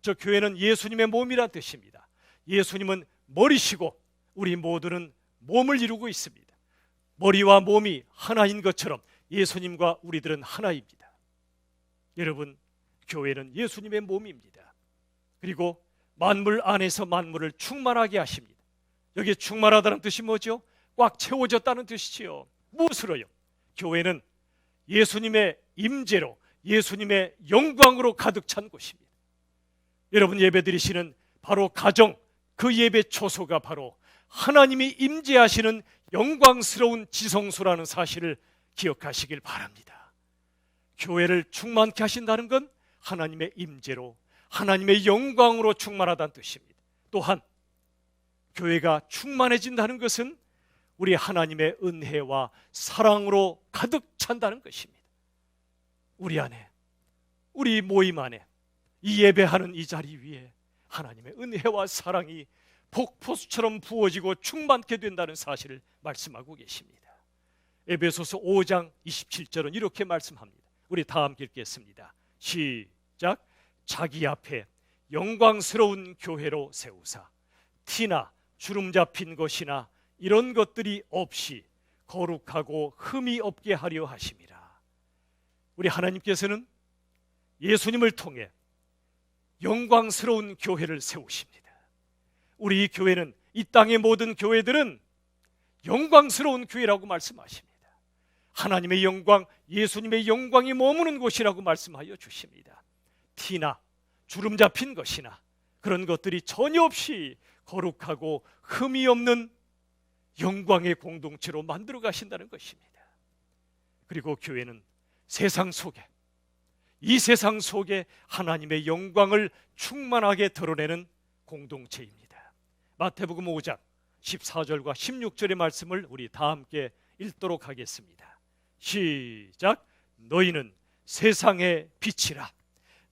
D: 저 교회는 예수님의 몸이란 뜻입니다. 예수님은 머리시고 우리 모두는 몸을 이루고 있습니다. 머리와 몸이 하나인 것처럼 예수님과 우리들은 하나입니다. 여러분, 교회는 예수님의 몸입니다. 그리고 만물 안에서 만물을 충만하게 하십니다. 여기 충만하다는 뜻이 뭐죠? 꽉 채워졌다는 뜻이지요. 무엇으로요? 교회는 예수님의 임재로, 예수님의 영광으로 가득 찬 곳입니다. 여러분, 예배드리시는 바로 가정, 그 예배 초소가 바로 하나님이 임재하시는 영광스러운 지성소라는 사실을 기억하시길 바랍니다. 교회를 충만케 하신다는 건 하나님의 임재로, 하나님의 영광으로 충만하다는 뜻입니다. 또한 교회가 충만해진다는 것은 우리 하나님의 은혜와 사랑으로 가득 찬다는 것입니다. 우리 안에, 우리 모임 안에, 이 예배하는 이 자리 위에 하나님의 은혜와 사랑이 폭포수처럼 부어지고 충만케 된다는 사실을 말씀하고 계십니다. 에베소서 5장 27절은 이렇게 말씀합니다. 우리 다 함께 읽겠습니다. 시작. 자기 앞에 영광스러운 교회로 세우사 티나 주름 잡힌 것이나 이런 것들이 없이 거룩하고 흠이 없게 하려 하심이라. 우리 하나님께서는 예수님을 통해 영광스러운 교회를 세우십니다. 우리 이 교회는, 이 땅의 모든 교회들은 영광스러운 교회라고 말씀하십니다. 하나님의 영광, 예수님의 영광이 머무는 곳이라고 말씀하여 주십니다. 티나 주름 잡힌 것이나 그런 것들이 전혀 없이 거룩하고 흠이 없는 영광의 공동체로 만들어 가신다는 것입니다. 그리고 교회는 세상 속에, 이 세상 속에 하나님의 영광을 충만하게 드러내는 공동체입니다. 마태복음 5장 14절과 16절의 말씀을 우리 다 함께 읽도록 하겠습니다. 시작. 너희는 세상의 빛이라.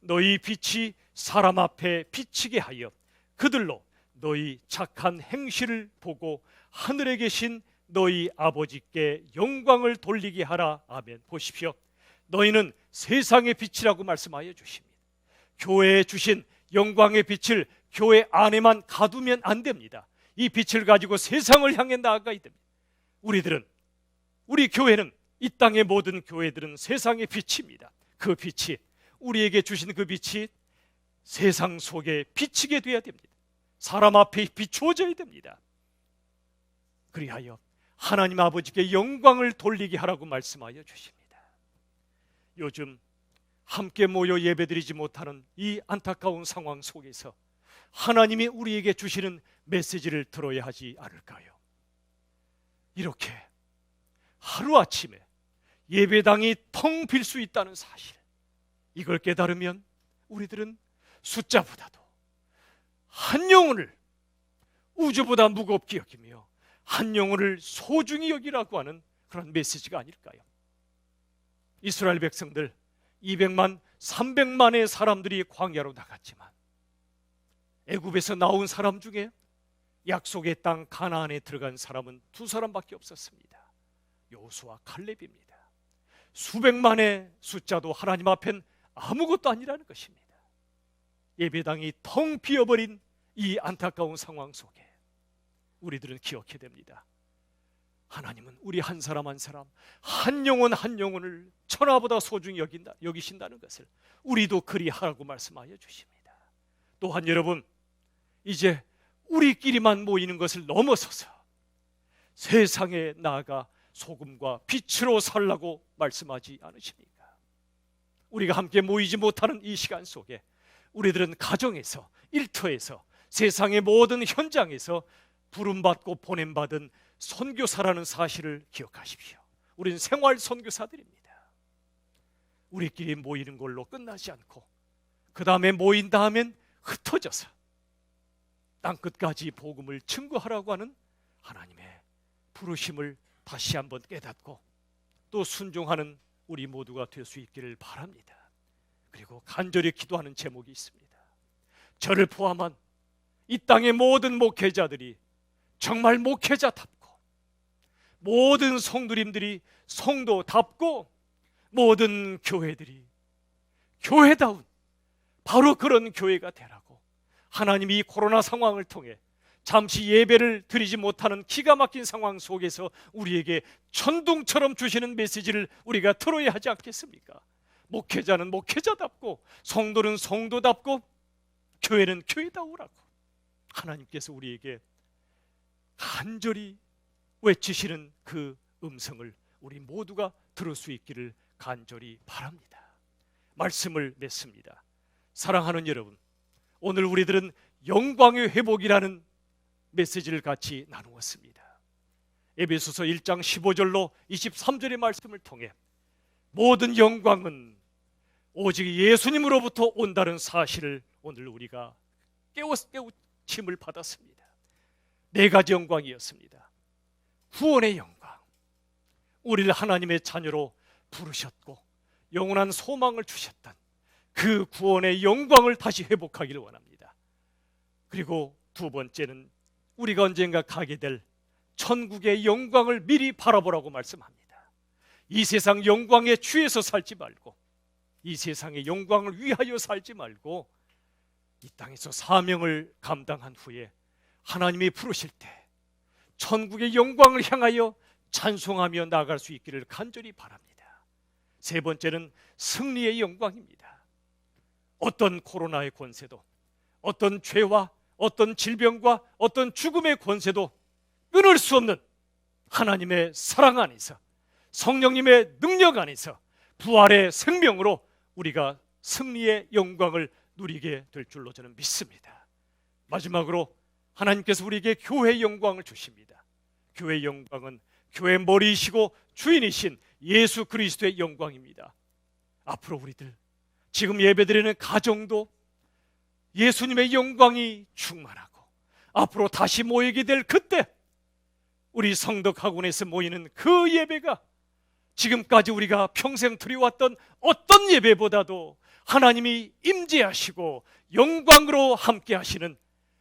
D: 너희 빛이 사람 앞에 비치게 하여 그들로 너희 착한 행실을 보고 하늘에 계신 너희 아버지께 영광을 돌리게 하라. 아멘. 보십시오. 너희는 세상의 빛이라고 말씀하여 주십니다. 교회에 주신 영광의 빛을 교회 안에만 가두면 안 됩니다. 이 빛을 가지고 세상을 향해 나아가야 됩니다. 우리 교회는, 이 땅의 모든 교회들은 세상의 빛입니다. 그 빛이, 우리에게 주신 그 빛이 세상 속에 비치게 되어야 됩니다. 사람 앞에 비추어져야 됩니다. 그리하여 하나님 아버지께 영광을 돌리게 하라고 말씀하여 주십니다. 요즘 함께 모여 예배드리지 못하는 이 안타까운 상황 속에서 하나님이 우리에게 주시는 메시지를 들어야 하지 않을까요? 이렇게 하루아침에 예배당이 텅 빌 수 있다는 사실, 이걸 깨달으면 우리들은 숫자보다도 한 영혼을 우주보다 무겁게 여기며 한 영혼을 소중히 여기라고 하는 그런 메시지가 아닐까요? 이스라엘 백성들 200만, 300만의 사람들이 광야로 나갔지만 애굽에서 나온 사람 중에 약속의 땅 가나안에 들어간 사람은 2사람밖에 없었습니다. 여호수아, 칼렙입니다. 수백만의 숫자도 하나님 앞엔 아무것도 아니라는 것입니다. 예배당이 텅 비어버린 이 안타까운 상황 속에 우리들은 기억해야 됩니다. 하나님은 우리 한 사람 한 사람, 한 영혼 한 영혼을 천하보다 소중히 여기신다는 것을 우리도 그리하라고 말씀하여 주십니다. 또한 여러분, 이제 우리끼리만 모이는 것을 넘어서서 세상에 나아가 소금과 빛으로 살라고 말씀하지 않으십니까? 우리가 함께 모이지 못하는 이 시간 속에 우리들은 가정에서, 일터에서, 세상의 모든 현장에서 부름받고 보냄받은 선교사라는 사실을 기억하십시오. 우리는 생활 선교사들입니다. 우리끼리 모이는 걸로 끝나지 않고 그 다음에 모인 다음엔 흩어져서 땅끝까지 복음을 증거하라고 하는 하나님의 부르심을 다시 한번 깨닫고 또 순종하는 우리 모두가 될 수 있기를 바랍니다. 그리고 간절히 기도하는 제목이 있습니다. 저를 포함한 이 땅의 모든 목회자들이 정말 목회자답고, 모든 성도님들이 성도답고, 모든 교회들이 교회다운 바로 그런 교회가 되라고 하나님이 이 코로나 상황을 통해 잠시 예배를 드리지 못하는 기가 막힌 상황 속에서 우리에게 천둥처럼 주시는 메시지를 우리가 들어야 하지 않겠습니까? 목회자는 목회자답고, 성도는 성도답고, 교회는 교회다우라고 하나님께서 우리에게 간절히 외치시는 그 음성을 우리 모두가 들을 수 있기를 간절히 바랍니다. 말씀을 맺습니다. 사랑하는 여러분, 오늘 우리들은 영광의 회복이라는 메시지를 같이 나누었습니다. 에베소서 1장 15절로 23절의 말씀을 통해 모든 영광은 오직 예수님으로부터 온다는 사실을 오늘 우리가 깨우침을 받았습니다. 4가지 영광이었습니다. 구원의 영광, 우리를 하나님의 자녀로 부르셨고 영원한 소망을 주셨던 그 구원의 영광을 다시 회복하기를 원합니다. 그리고 2번째는 우리가 언젠가 가게 될 천국의 영광을 미리 바라보라고 말씀합니다. 이 세상 영광에 취해서 살지 말고, 이 세상의 영광을 위하여 살지 말고, 이 땅에서 사명을 감당한 후에 하나님이 부르실 때 천국의 영광을 향하여 찬송하며 나아갈 수 있기를 간절히 바랍니다. 세 번째는 승리의 영광입니다. 어떤 코로나의 권세도, 어떤 죄와 어떤 질병과 어떤 죽음의 권세도 끊을 수 없는 하나님의 사랑 안에서, 성령님의 능력 안에서 부활의 생명으로 우리가 승리의 영광을 누리게 될 줄로 저는 믿습니다. 마지막으로 하나님께서 우리에게 교회의 영광을 주십니다. 교회의 영광은 교회의 머리이시고 주인이신 예수 그리스도의 영광입니다. 앞으로 우리들 지금 예배드리는 가정도 예수님의 영광이 충만하고, 앞으로 다시 모이게 될 그때 우리 성덕학원에서 모이는 그 예배가 지금까지 우리가 평생 드려왔던 어떤 예배보다도 하나님이 임재하시고 영광으로 함께 하시는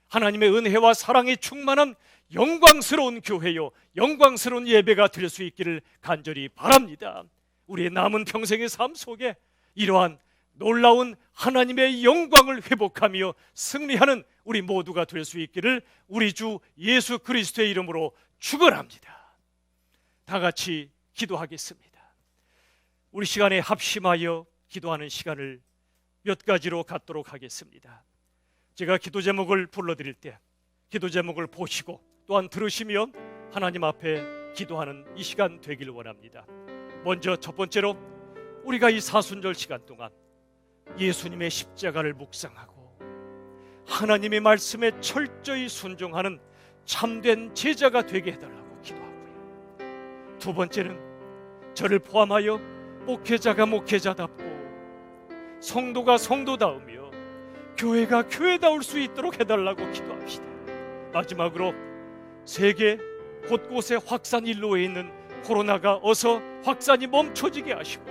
D: 하나님의 은혜와 사랑이 충만한 영광스러운 교회요, 영광스러운 예배가 될 수 있기를 간절히 바랍니다. 우리의 남은 평생의 삶 속에 이러한 놀라운 하나님의 영광을 회복하며 승리하는 우리 모두가 될 수 있기를 우리 주 예수 그리스도의 이름으로 축원합니다. 다 같이 기도하겠습니다. 우리 시간에 합심하여 기도하는 시간을 몇 가지로 갖도록 하겠습니다. 제가 기도 제목을 불러드릴 때 기도 제목을 보시고 또한 들으시면 하나님 앞에 기도하는 이 시간 되길 원합니다. 먼저 첫 번째로 우리가 이 사순절 시간 동안 예수님의 십자가를 묵상하고 하나님의 말씀에 철저히 순종하는 참된 제자가 되게 해달라고 기도하고요. 두 번째는 저를 포함하여 목회자가 목회자답고 성도가 성도다우며 교회가 교회다울 수 있도록 해달라고 기도합시다. 마지막으로 세계 곳곳에 확산 일로에 있는 코로나가 어서 확산이 멈춰지게 하시고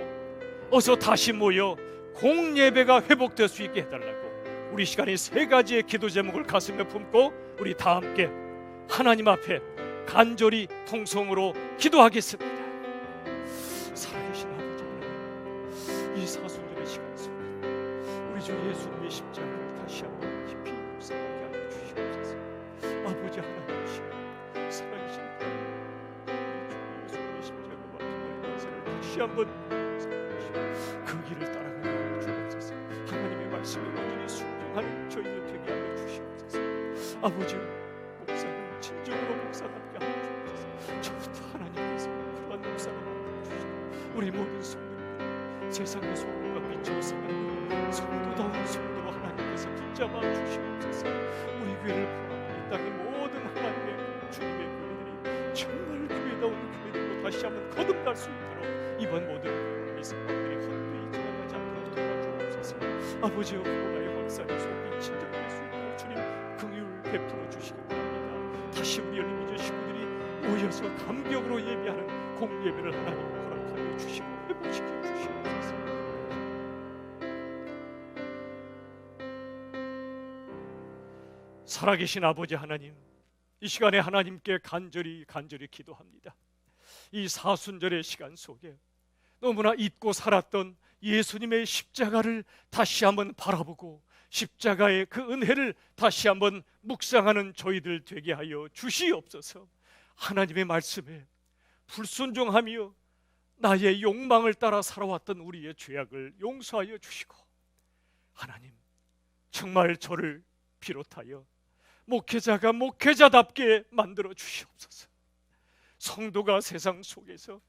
D: 어서 다시 모여 공예배가 회복될 수 있게 해달라고 우리 시간에 세 가지의 기도 제목을 가슴에 품고 우리 다 함께 하나님 앞에 간절히 통성으로 기도하겠습니다. 살아계신 아버지 하나님, 이 사순절의 시간 속에 우리 주 예수님의 십자가를 다시 한번 깊이 묵상하게 하여 주시옵소서. 아버지 하나님이시여, 살아계신 우리 주 예수님의 십자가와 부활의 역사를 다시 한번 그 길을 따라가게 하여 주옵소서. 하나님의 말씀에 완전히 순종하는 저희들 되게 하여 주시옵소서. 아버지, 목사님 진정으로 목사답게 하여 주옵소서. 저부터 하나님께서 그러한 목사가 만들어주시고 우리 모든 성도들 세상의 소금과 빛으로 살아가는 성도다운 성도로 하나님께서 붙잡아 주시옵소서. 우리 교회를 포함한 이 땅의 모든 하나님의 주님의 교회들이 정말 교회다운 교회들로 다시 한번 거듭날 수 있도록 이번 모든 사람들이 헛되이 지나가지 않도록 도와주옵소서. 아버지여, 코로나의 확산이 속히 진정될 수 있도록 주님 긍휼 베풀어 주시기 바랍니다. 다시 우리 열린 민족 식구들이 모여서 감격으로 예배하는 공예배를 하나님 허락하여 주시고 회복시켜 주시옵소서. 살아계신 아버지 하나님, 이 시간에 하나님께 간절히 기도합니다. 이 사순절의 시간 속에 너무나 잊고 살았던 예수님의 십자가를 다시 한번 바라보고 십자가의 그 은혜를 다시 한번 묵상하는 저희들 되게 하여 주시옵소서. 하나님의 말씀에 불순종하며 나의 욕망을 따라 살아왔던 우리의 죄악을 용서하여 주시고, 하나님 정말 저를 비롯하여 목회자가 목회자답게 만들어 주시옵소서. 성도가 세상 속에서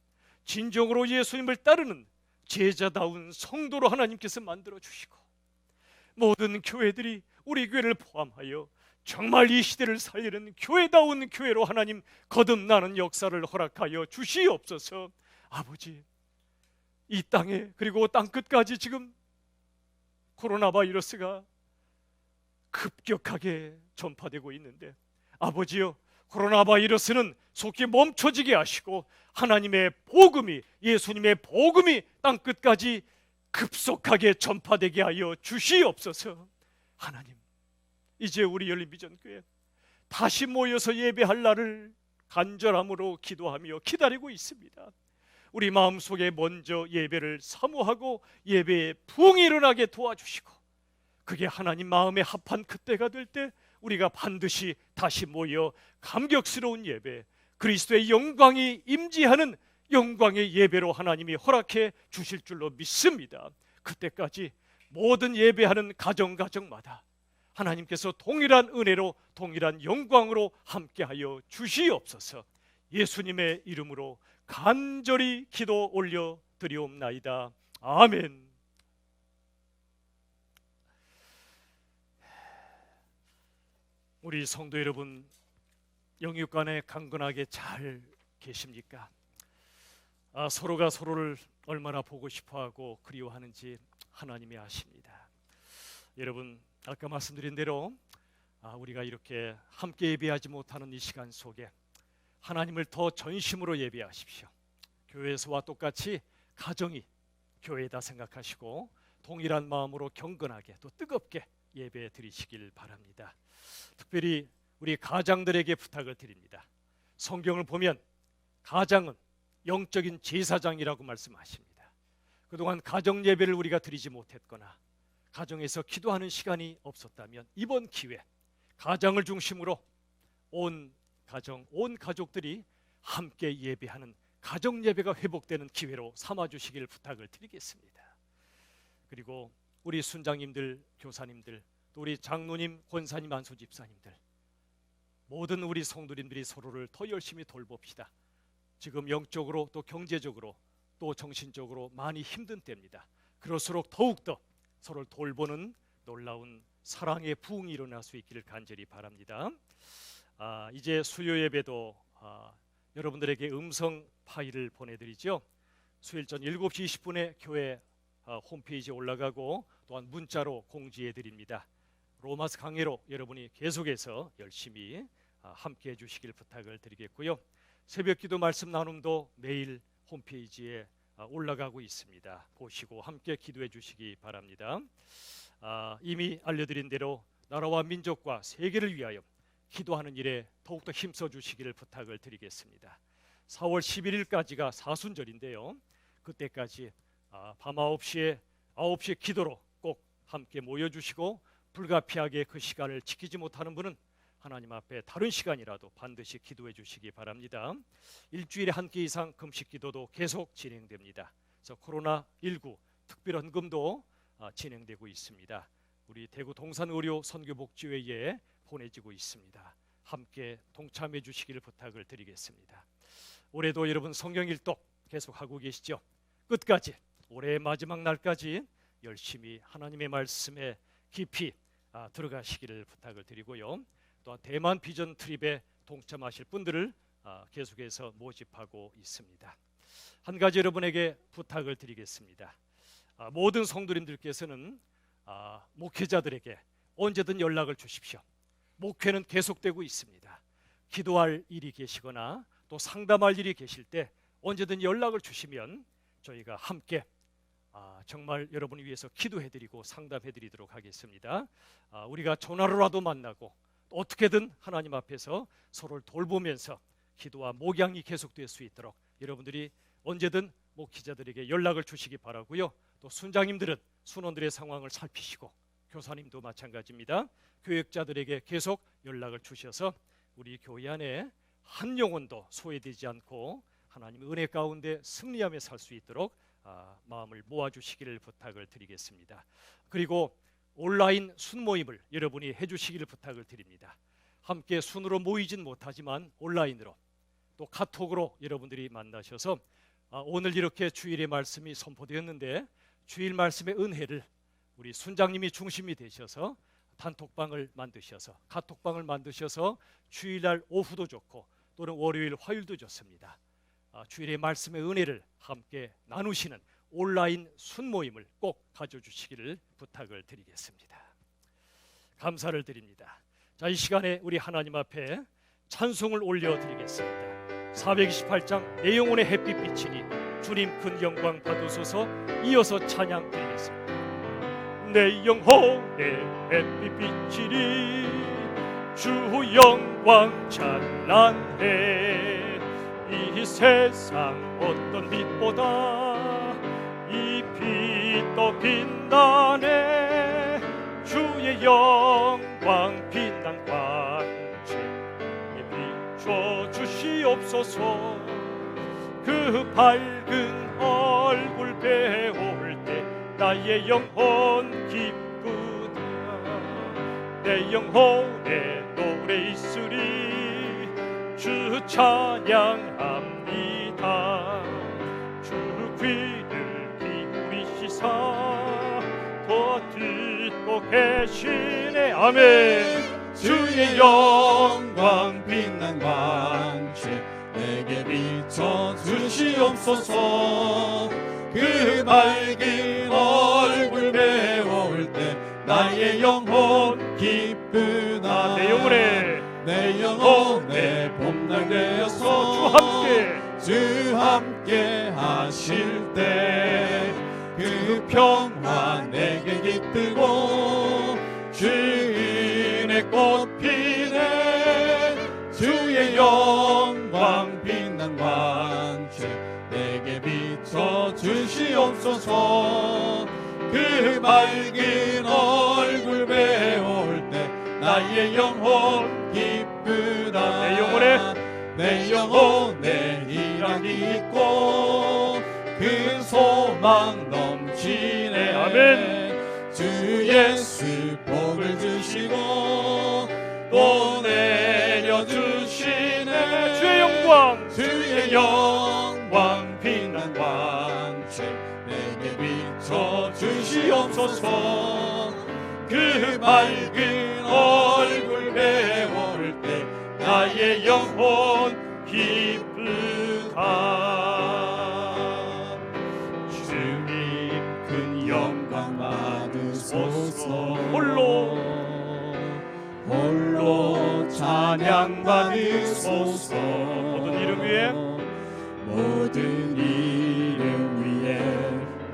D: 진정으로 예수님을 따르는 제자다운 성도로 하나님께서 만들어 주시고, 모든 교회들이 우리 교회를 포함하여 정말 이 시대를 살리는 교회다운 교회로 하나님 거듭나는 역사를 허락하여 주시옵소서. 아버지, 이 땅에 그리고 땅끝까지 지금 코로나 바이러스가 급격하게 전파되고 있는데, 아버지여, 코로나 바이러스는 속히 멈춰지게 하시고 하나님의 복음이, 예수님의 복음이 땅끝까지 급속하게 전파되게 하여 주시옵소서. 하나님, 이제 우리 열린비전교회 다시 모여서 예배할 날을 간절함으로 기도하며 기다리고 있습니다. 우리 마음속에 먼저 예배를 사모하고 예배에 부흥이 일어나게 도와주시고, 그게 하나님 마음에 합한 그때가 될 때 우리가 반드시 다시 모여 감격스러운 예배, 그리스도의 영광이 임재하는 영광의 예배로 하나님이 허락해 주실 줄로 믿습니다. 그때까지 모든 예배하는 가정마다 하나님께서 동일한 은혜로 동일한 영광으로 함께하여 주시옵소서. 예수님의 이름으로 간절히 기도 올려 드리옵나이다. 아멘. 우리 성도 여러분, 영육간에 강건하게 잘 계십니까? 서로가 서로를 얼마나 보고 싶어하고 그리워하는지 하나님이 아십니다. 여러분, 아까 말씀드린 대로 우리가 이렇게 함께 예배하지 못하는 이 시간 속에 하나님을 더 전심으로 예배하십시오. 교회에서와 똑같이 가정이 교회다 생각하시고 동일한 마음으로 경건하게 또 뜨겁게 예배 드리시길 바랍니다. 특별히 우리 가장들에게 부탁을 드립니다. 성경을 보면 가장은 영적인 제사장이라고 말씀하십니다. 그동안 가정 예배를 우리가 드리지 못했거나 가정에서 기도하는 시간이 없었다면 이번 기회 가장을 중심으로 온 가정, 온 가족들이 함께 예배하는 가정 예배가 회복되는 기회로 삼아주시길 부탁을 드리겠습니다. 그리고 우리 순장님들, 교사님들, 또 우리 장로님, 권사님, 안수집사님들, 모든 우리 성도님들이 서로를 더 열심히 돌봅시다. 지금 영적으로 또 경제적으로 또 정신적으로 많이 힘든 때입니다. 그럴수록 더욱더 서로를 돌보는 놀라운 사랑의 부흥이 일어날 수 있기를 간절히 바랍니다. 이제 수요 예배도 여러분들에게 음성 파일을 보내드리죠. 수요일 전 7시 20분에 교회 홈페이지에 올라가고 또한 문자로 공지해 드립니다. 로마서 강해로 여러분이 계속해서 열심히 함께 해주시길 부탁을 드리겠고요. 새벽기도 말씀 나눔도 매일 홈페이지에 올라가고 있습니다. 보시고 함께 기도해 주시기 바랍니다. 이미 알려드린 대로 나라와 민족과 세계를 위하여 기도하는 일에 더욱더 힘써 주시기를 부탁을 드리겠습니다. 4월 11일까지가 사순절인데요. 그때까지 밤 9시에 기도로 꼭 함께 모여주시고 불가피하게 그 시간을 지키지 못하는 분은 하나님 앞에 다른 시간이라도 반드시 기도해 주시기 바랍니다. 일주일에 한 끼 이상 금식 기도도 계속 진행됩니다. 그래서 코로나19 특별헌금도 진행되고 있습니다. 우리 대구 동산의료 선교복지회에 보내지고 있습니다. 함께 동참해 주시기를 부탁을 드리겠습니다. 올해도 여러분 성경 일독 계속하고 계시죠? 끝까지 올해의 마지막 날까지 열심히 하나님의 말씀에 깊이 들어가시기를 부탁을 드리고요. 또한 대만 비전 트립에 동참하실 분들을 계속해서 모집하고 있습니다. 한 가지 여러분에게 부탁을 드리겠습니다. 모든 성도님들께서는 목회자들에게 언제든 연락을 주십시오. 목회는 계속되고 있습니다. 기도할 일이 계시거나 또 상담할 일이 계실 때 언제든 연락을 주시면 저희가 함께 정말 여러분을 위해서 기도해드리고 상담해드리도록 하겠습니다. 우리가 전화로라도 만나고 어떻게든 하나님 앞에서 서로를 돌보면서 기도와 목양이 계속될 수 있도록 여러분들이 언제든 목회자들에게 연락을 주시기 바라고요. 또 순장님들은 순원들의 상황을 살피시고 교사님도 마찬가지입니다. 교육자들에게 계속 연락을 주셔서 우리 교회 안에 한 영혼도 소외되지 않고 하나님의 은혜 가운데 승리하며 살 수 있도록 마음을 모아주시기를 부탁을 드리겠습니다. 그리고 온라인 순모임을 여러분이 해주시기를 부탁을 드립니다. 함께 순으로 모이진 못하지만 온라인으로 또 카톡으로 여러분들이 만나셔서 오늘 이렇게 주일의 말씀이 선포되었는데 주일 말씀의 은혜를 우리 순장님이 중심이 되셔서 단톡방을 만드셔서 카톡방을 만드셔서 주일날 오후도 좋고 또는 월요일 화요일도 좋습니다. 주일의 말씀의 은혜를 함께 나누시는 온라인 순모임을 꼭 가져주시기를 부탁을 드리겠습니다. 감사를 드립니다. 자, 이 시간에 우리 하나님 앞에 찬송을 올려드리겠습니다. 428장 내 영혼의 햇빛 비치니 주님 큰 영광 받으소서. 이어서 찬양 드리겠습니다. 내 영혼의 햇빛 비치니 주 영광 찬란해. 이 세상 어떤 빛보다 이 빛 더 빛나네. 주의 영광 빛난 광채에 비춰 주시옵소서. 주시옵소서. 그 밝은 얼굴 배울 때 나의 영혼 기쁘다. 내 영혼에 노래 있으리 주 찬양합니다. 주 귀를 기울이시사 더 듣고 계시네. 아멘.
B: 주의 영광 빛난 광채 내게 비춰 주시옵소서. 그 밝은 얼굴 배울 때 나의 영혼 기쁘다.
D: 내 영혼에
B: 봄날 되어서 주 함께 하실 때 그 평화 내게 깃들고 주인의 꽃 피네. 주의 영광 빛난 광채 내게 비춰 주시옵소서. 그 밝은 얼굴 배울 때 나의 영혼 기쁘다. 내 영혼에 희락이 있고 큰 소망 넘치네.
D: 아멘.
B: 주 예수 복을 주시고 또 내려주시네. 주의 영광 빛난 광채 내게 비춰 주시옵소서. 그 밝은 얼굴 배울 때 나의 영혼 기쁘다. 주님 큰 영광 받으소서. 홀로 찬양 받으소서. 모든 이름 위에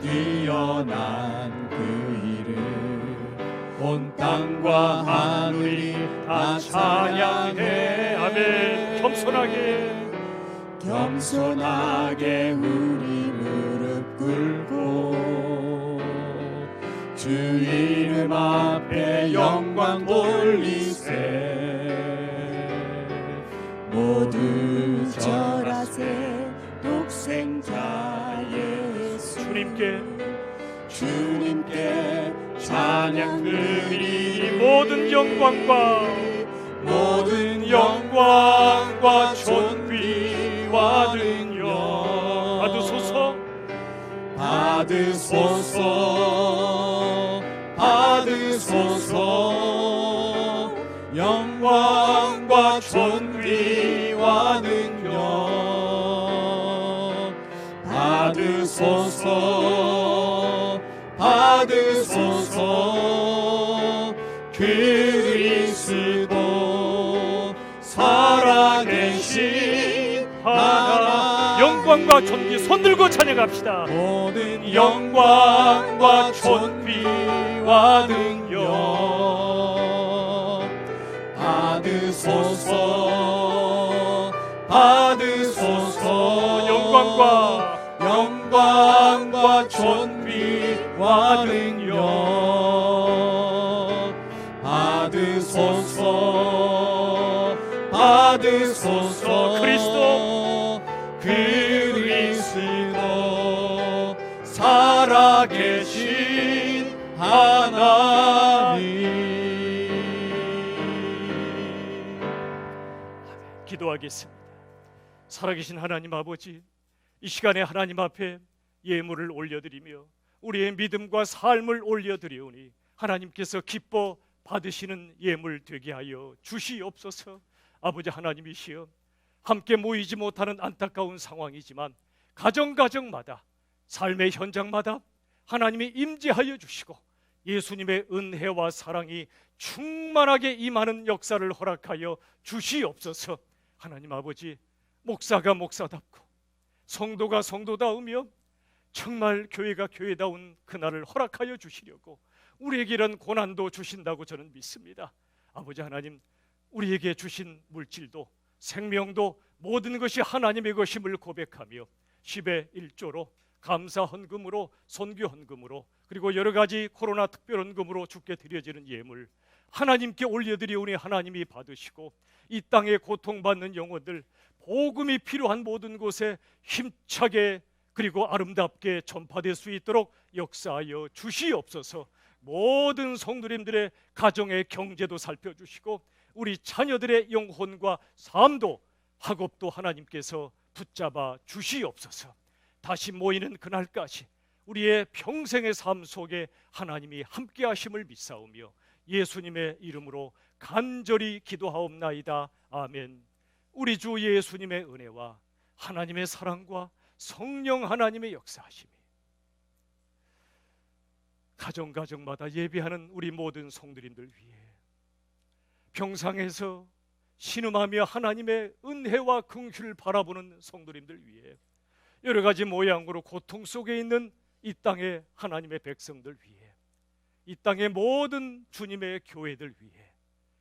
B: 뛰어난 그 이름 온 땅과 하늘이 다 찬양해.
D: 아멘.
B: 겸손하게 우리 무릎 꿇고 주 이름 앞에 영광 돌리세. 모두 절하세 독생자 예수. 주님께 찬양 드리리.
D: 모든
B: 영광과 존귀와 능력 받으소서. 영광과 존귀와 능력 받으소서. 그리스도 살아계신 하나님.
D: 영광과 존귀 손들고 찬양합시다.
B: 모든 영광과 존귀와 능력 받으소서. 영광과 존귀와 능력 받으소서. 그리스도 살아계신 하나님.
D: 기도하겠습니다. 살아계신 하나님 아버지, 이 시간에 하나님 앞에 예물을 올려드리며 우리의 믿음과 삶을 올려드리오니 하나님께서 기뻐 받으시는 예물 되게 하여 주시옵소서. 아버지 하나님이시여, 함께 모이지 못하는 안타까운 상황이지만 가정마다 삶의 현장마다 하나님이 임재하여 주시고 예수님의 은혜와 사랑이 충만하게 임하는 역사를 허락하여 주시옵소서. 하나님 아버지, 목사가 목사답고 성도가 성도다우며 정말 교회가 교회다운 그날을 허락하여 주시려고 우리에게 이런 고난도 주신다고 저는 믿습니다. 아버지 하나님, 우리에게 주신 물질도 생명도 모든 것이 하나님의 것임을 고백하며 10의 1조로 감사 헌금으로, 선교 헌금으로, 그리고 여러 가지 코로나 특별 헌금으로 주께 드려지는 예물 하나님께 올려드리오니 하나님이 받으시고 이 땅에 고통받는 영혼들 복음이 필요한 모든 곳에 힘차게 그리고 아름답게 전파될 수 있도록 역사하여 주시옵소서. 모든 성도님들의 가정의 경제도 살펴주시고 우리 자녀들의 영혼과 삶도 학업도 하나님께서 붙잡아 주시옵소서. 다시 모이는 그날까지 우리의 평생의 삶 속에 하나님이 함께 하심을 믿사오며 예수님의 이름으로 간절히 기도하옵나이다. 아멘. 우리 주 예수님의 은혜와 하나님의 사랑과 성령 하나님의 역사하심이 가정마다 예배하는 우리 모든 성도님들 위해 병상에서 신음하며 하나님의 은혜와 긍휼을 바라보는 성도님들 위해 여러 가지 모양으로 고통 속에 있는 이 땅의 하나님의 백성들 위해 이 땅의 모든 주님의 교회들 위해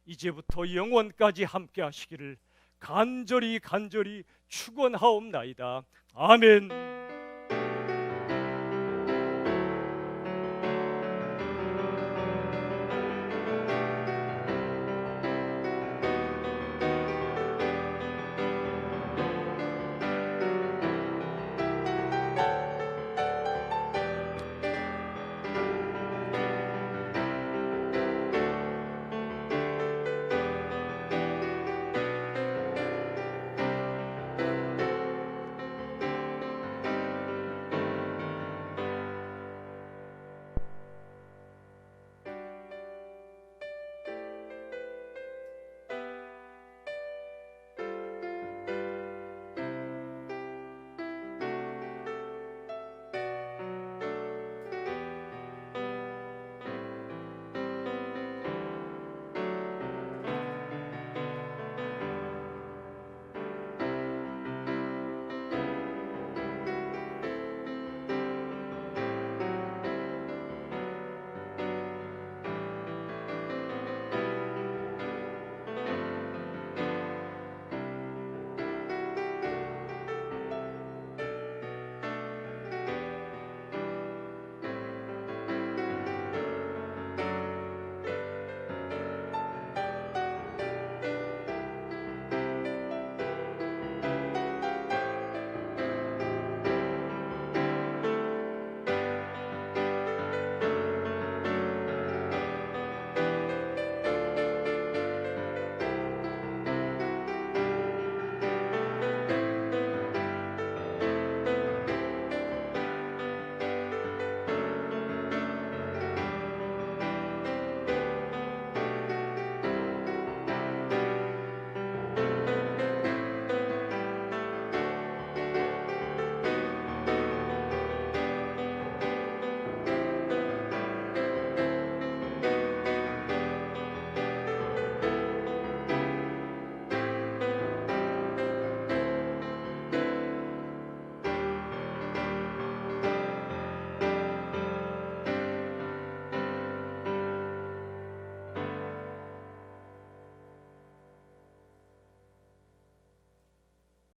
D: 이제부터 영원까지 함께 하시기를 간절히 축원하옵나이다. 아멘.